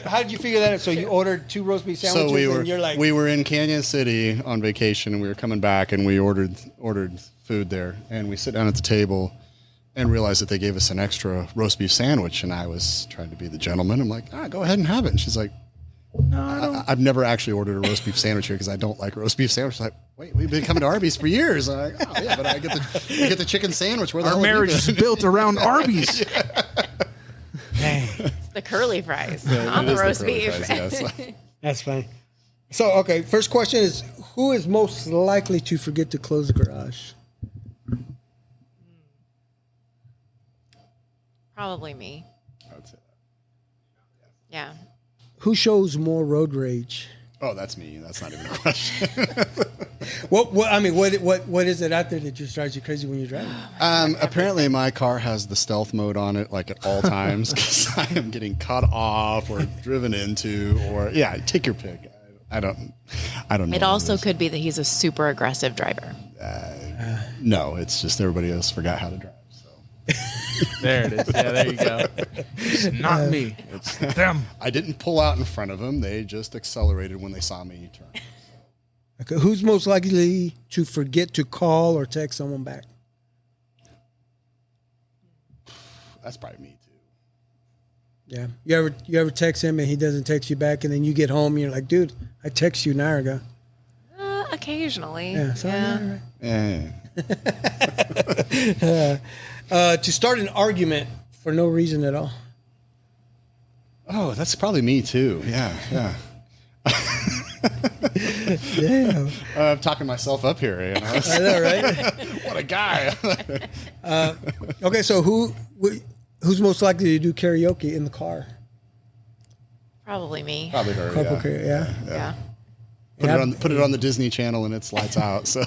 A: How did you figure that out? So you ordered 2 roast beef sandwiches,
C: So
A: and you're like,
C: we were in Canyon City on vacation, and we were coming back, and we ordered food there, and we sit down at the table and realized that they gave us an extra roast beef sandwich, and I was trying to be the gentleman. I'm like, go ahead and have it. And she's like, no, I've never actually ordered a roast beef sandwich here because I don't like roast beef sandwiches. Like, wait, we've been coming to Arby's for years. I'm like, oh yeah, but I get the chicken sandwich. Where the
B: Our
C: hell have you
B: marriage is
C: been?
B: built around Arby's.
A: dang,
D: It's the curly fries,
C: It
D: not the
C: is
D: roast
C: curly
D: beef.
C: fries, yes.
A: that's funny. So, okay, first question is, who is most likely to forget to close the garage?
D: Probably me.
C: I would say that.
D: Yeah.
A: Who shows more road rage?
C: Oh, that's me. That's not even a question.
A: What is it out there that just drives you crazy when you're driving?
C: Apparently, my car has the stealth mode on it, like at all times, because I am getting cut off or driven into, or take your pick. I don't know.
D: It also could be that he's a super aggressive driver.
C: No, it's just everybody else forgot how to drive. So
B: There it is. Yeah, there you go. It's not me. It's them.
C: I didn't pull out in front of them. They just accelerated when they saw me turn.
A: Okay, who's most likely to forget to call or text someone back?
C: That's probably me too.
A: Yeah. You ever text him and he doesn't text you back, and then you get home and you're like, dude, I text you an hour ago.
D: Occasionally.
A: Yeah. So
D: Yeah.
A: to start an argument for no reason at all.
C: Oh, that's probably me too. Yeah.
A: Damn.
C: I'm talking myself up here. You know?
A: I know, right?
C: What a guy.
A: Okay, so who's most likely to do karaoke in the car?
D: Probably me.
C: Probably her.
A: Karaoke, yeah.
D: Yeah.
C: Put it on the Disney Channel and it's lights out. So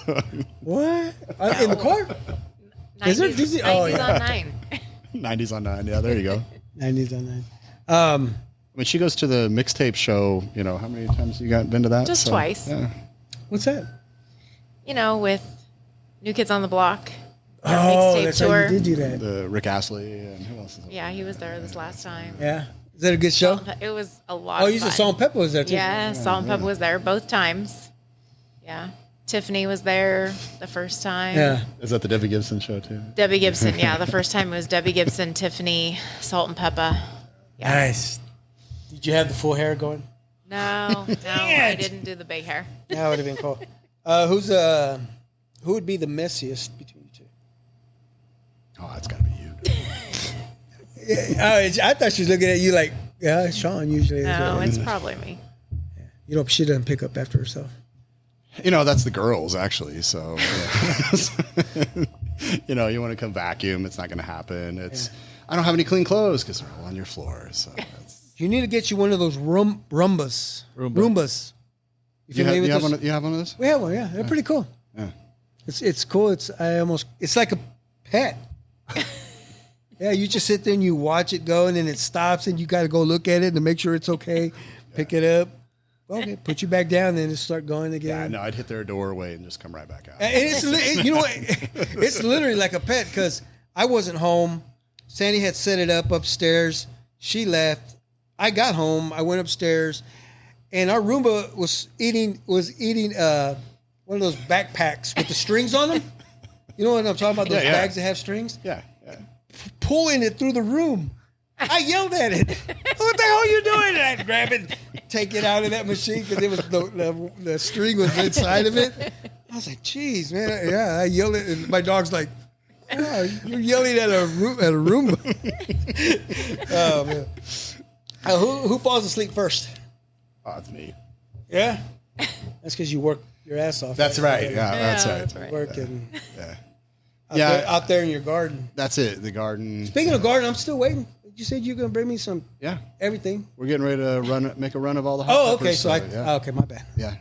A: What? In the car?
D: 90s,
A: Is there Disney?
D: 90s
A: Oh, yeah.
D: on 9.
C: 90s on 9. Yeah, there you go.
A: 90s on 9.
C: I mean, she goes to the mixtape show. You know, how many times you been to that?
D: Just twice.
C: Yeah.
A: What's that?
D: You know, with New Kids on the Block.
A: Oh,
D: mixtape
A: that's
D: tour.
A: how you did do that.
C: The Rick Astley and who else is
D: Yeah, he was there this last time.
A: Yeah. Is that a good show?
D: It was a lot
A: Oh,
D: of
A: you said
D: fun.
A: Salt and Pepper was there too.
D: Yeah, Salt and Pepper was there both times. Yeah. Tiffany was there the first time.
A: Yeah.
C: Is that the Debbie Gibson show too?
D: Debbie Gibson, yeah. The first time it was Debbie Gibson, Tiffany, Salt and Pepper. Yeah.
A: Nice. Did you have the full hair going?
D: No, I didn't do the big hair.
A: That would have been cool. Who would be the messiest between you two?
C: Oh, that's got to be you.
A: I thought she was looking at you like, yeah, Sean usually is.
D: No,
A: right?
D: it's probably me.
A: You know, she doesn't pick up after herself.
C: You know, that's the girls actually. So, yeah. You know, you want to come vacuum. It's not going to happen. I don't have any clean clothes because they're all on your floor. So
A: You need to get you one of those Roombas. Roombas.
C: you have one of those?
A: We have one, yeah. They're pretty cool.
C: Yeah.
A: It's cool. It's like a pet. Yeah, you just sit there and you watch it go, and then it stops, and you got to go look at it and make sure it's okay. Pick it up. Okay, put you back down, then just start going again.
C: Yeah, no, I'd hit their doorway and just come right back out.
A: And you know what? It's literally like a pet because I wasn't home. Sandy had set it up upstairs. She left. I got home. I went upstairs, and our Roomba was eating one of those backpacks with the strings on them. You know what I'm talking about? Those bags that have strings.
C: Yeah.
A: Pulling it through the room. I yelled at it. What the hell are you doing? And I grab it, take it out of that machine because it was the string was inside of it. I was like, "Geez, man!" Yeah, I yelled it, and my dog's like, "Oh, you're yelling at a Roomba." Oh man! Who falls asleep first?
C: Oh, it's me.
A: Yeah, that's because you work your ass off.
C: That's right. Yeah,
D: Yeah,
C: that's right.
A: Working.
C: Yeah.
A: Out there in your garden.
C: That's it. The garden.
A: Speaking of garden, I'm still waiting. You said you're gonna bring me some.
C: Yeah.
A: Everything.
C: We're getting ready to make a run of all the hot
A: Oh,
C: peppers,
A: okay. So
C: yeah.
A: okay, my bad.
C: Yeah.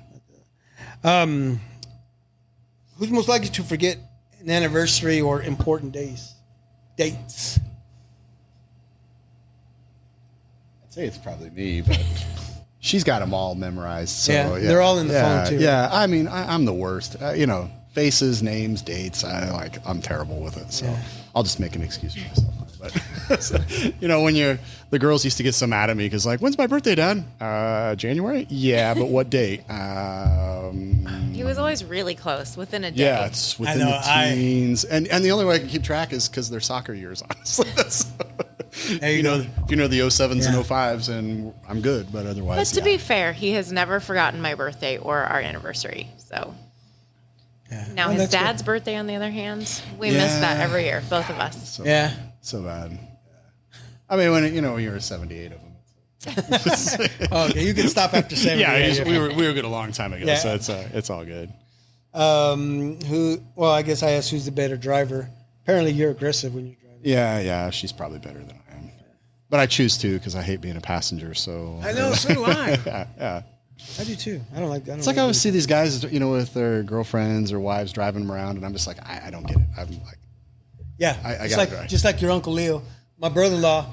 A: Who's most likely to forget an anniversary or important dates?
C: I'd say it's probably me, but she's got them all memorized. So,
A: Yeah, they're all in the phone, too.
C: Yeah, I mean, I'm the worst. You know, faces, names, dates. I'm terrible with it. So I'll just make an excuse for myself. But you know, when the girls used to get so mad at me because like, when's my birthday, Dad? January? Yeah, but what date?
D: He was always really close, within a day.
C: Yeah, it's within the teens, and the only way I can keep track is because they're soccer years. Honestly,
A: There you go.
C: if you know the 07s and 05s, and I'm good. But otherwise,
D: But to be fair, he has never forgotten my birthday or our anniversary. So now his dad's birthday, on the other hand, we miss that every year, both of us.
C: So bad. Yeah. I mean, when you're 78 of them.
A: Okay, you can stop after 7.
C: Yeah, we were good a long time ago, so it's all good.
A: Well, I guess I asked who's the better driver. Apparently, you're aggressive when you're driving.
C: Yeah, she's probably better than I am, but I choose to because I hate being a passenger. So
A: I know, so do I.
C: yeah.
A: I do too. I don't like that.
C: It's like I always see these guys, with their girlfriends or wives driving them around, and I'm just like, I don't get it. I'm like,
A: yeah,
C: I
A: just
C: gotta drive.
A: just like your Uncle Leo, my brother-in-law.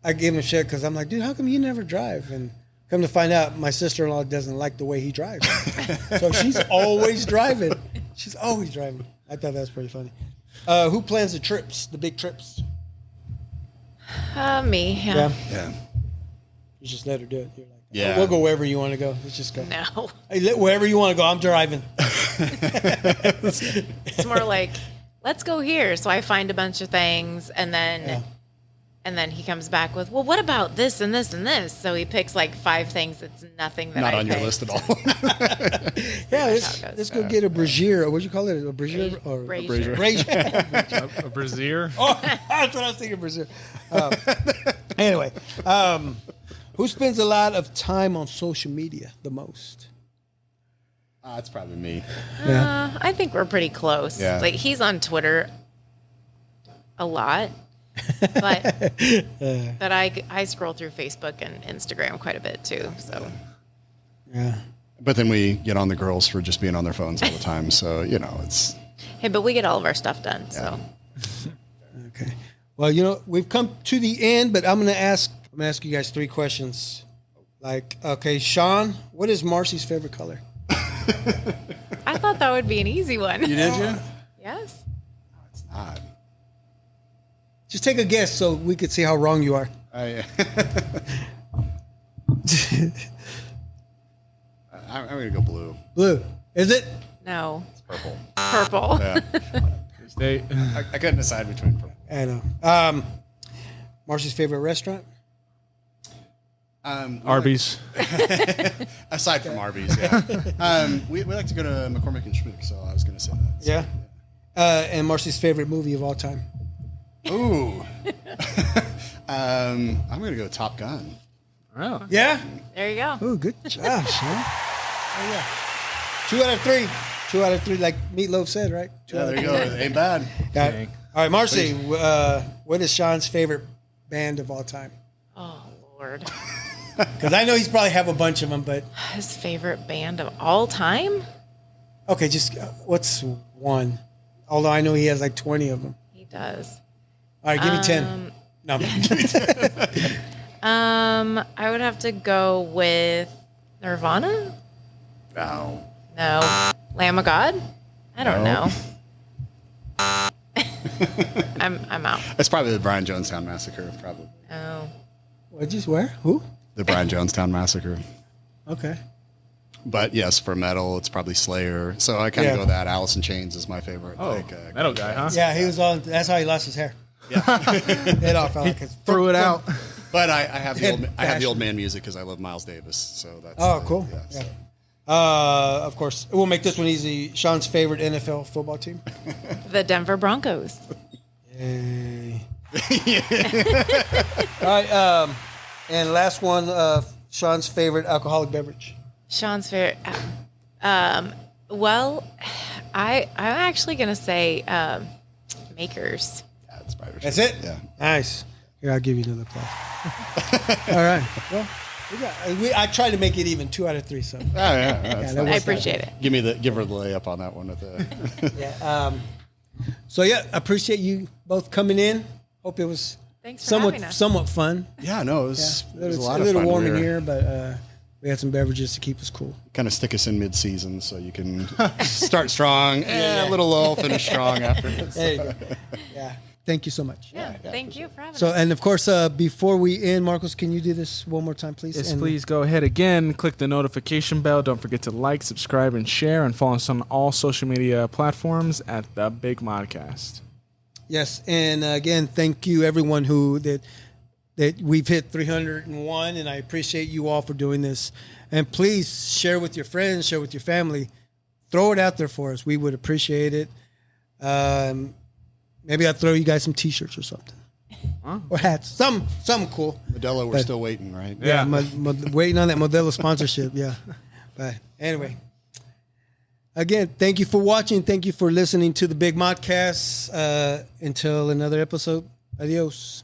A: I gave him shit because I'm like, dude, how come you never drive? And come to find out, my sister-in-law doesn't like the way he drives. So she's always driving. She's always driving. I thought that was pretty funny. Who plans the trips, the big trips?
D: Me, yeah.
C: yeah.
A: You just let her do it. You're like,
C: Yeah.
A: we'll go wherever you want to go. Let's just go.
D: No.
A: Hey, wherever you want to go, I'm driving.
D: It's more like, let's go here. So I find a bunch of things, and then he comes back with, well, what about this and this and this? So he picks like 5 things that's nothing that
C: Not
D: I
C: on your
D: picked.
C: list at all.
A: Yeah,
D: how it
A: let's
D: goes.
A: go get a brazier. Or what'd you call it? A brazier? Or
D: Brazier.
A: brazier.
B: A brazier.
A: Oh, that's what I was thinking, brazier. Anyway, who spends a lot of time on social media the most?
C: It's probably me.
D: I think we're pretty close.
C: Yeah.
D: Like he's on Twitter a lot, but I scroll through Facebook and Instagram quite a bit too. So
A: Yeah.
C: But then we get on the girls for just being on their phones all the time. So, it's...
D: hey, but we get all of our stuff done. So
A: Okay. Well, we've come to the end, but I'm gonna ask you guys 3 questions. Like, okay, Sean, what is Marcy's favorite color?
D: I thought that would be an easy one.
C: You did, you?
D: Yes.
C: It's not.
A: Just take a guess so we could see how wrong you are.
C: I'm going to go blue.
A: Blue. Is it?
D: No.
C: It's purple.
D: Purple.
C: Yeah.
B: They,
C: I couldn't decide between purple.
A: I know. Marcy's favorite restaurant?
B: Arby's.
C: Aside from Arby's, yeah. We like to go to McCormick and Schmick, so I was going to say that. So,
A: Yeah. And Marcy's favorite movie of all time?
C: Ooh. I'm going to go Top Gun.
B: Oh.
A: Yeah?
D: There you go.
A: Oh, good job, Sean. Oh, yeah. 2 out of 3. 2 out of 3, like Meatloaf said, right?
C: Yeah, there you go. It ain't bad.
A: Yeah.
B: Dang.
A: All right, Marcy, what is Sean's favorite band of all time?
D: Oh Lord.
A: Because I know he's probably have a bunch of them, but
D: His favorite band of all time?
A: okay, just what's one? Although I know he has like 20 of them.
D: He does.
A: All right, give me 10. No,
D: I would have to go with Nirvana?
C: No.
D: No. Lamb of God? I don't
C: No.
D: know. I'm out.
C: It's probably the Brian Jonestown Massacre, probably.
D: Oh.
A: What'd you swear? Who?
C: The Brian Jonestown Massacre.
A: Okay.
C: But yes, for metal, it's probably Slayer. So I kind of
A: Yeah.
C: go that. Alice in Chains is my favorite.
B: Oh, metal guy, huh?
A: Yeah, he was on. That's how he lost his hair.
C: Yeah.
A: It all fell out.
B: Threw it out.
C: But I have the old, I have the old
A: Passion.
C: man music because I love Miles Davis. So that's
A: Oh, cool.
C: Yeah,
A: Yeah.
C: so.
A: Of course, we'll make this one easy. Sean's favorite NFL football team?
D: The Denver Broncos.
A: Yay. All right, and last one, Sean's favorite alcoholic beverage?
D: Sean's favorite. Well, I'm actually gonna say Makers.
C: Yeah, it's Irish.
A: That's it?
C: Yeah.
A: Nice. Here, I'll give you another applause. All right. Well, I tried to make it even 2 out of 3, so.
C: Oh, yeah. That's
A: that
C: nice.
D: I appreciate it.
C: Give her the layup on that one with the.
A: Yeah. So, yeah, appreciate you both coming in. Hope it was
D: Thanks for having us.
A: somewhat fun.
C: Yeah, no, it was,
A: Yeah,
C: it was a lot
A: a
C: of
A: little
C: fun.
A: warm
C: We
A: in
C: were-
A: here, but we had some beverages to keep us cool.
C: Kind of stick us in mid-season so you can start strong, a little lull, finish strong after.
A: There you go. Yeah. Thank you so much.
D: Yeah, thank you for having
A: So,
D: us.
A: and of course, before we end, Marcos, can you do this one more time, please?
B: Yes,
A: And-
B: please go ahead again. Click the notification bell. Don't forget to like, subscribe, and share, and follow us on all social media platforms at The Big Modcast.
A: Yes, and again, thank you everyone that we've hit 301, and I appreciate you all for doing this. And please share with your friends, share with your family, throw it out there for us. We would appreciate it. Maybe I'll throw you guys some T-shirts or something, or hats, something cool.
C: Modelo, we're still waiting, right?
B: Yeah.
A: Waiting on that Modelo sponsorship. Yeah, but anyway. Again, thank you for watching. Thank you for listening to the Big Modcast. Until another episode, adios.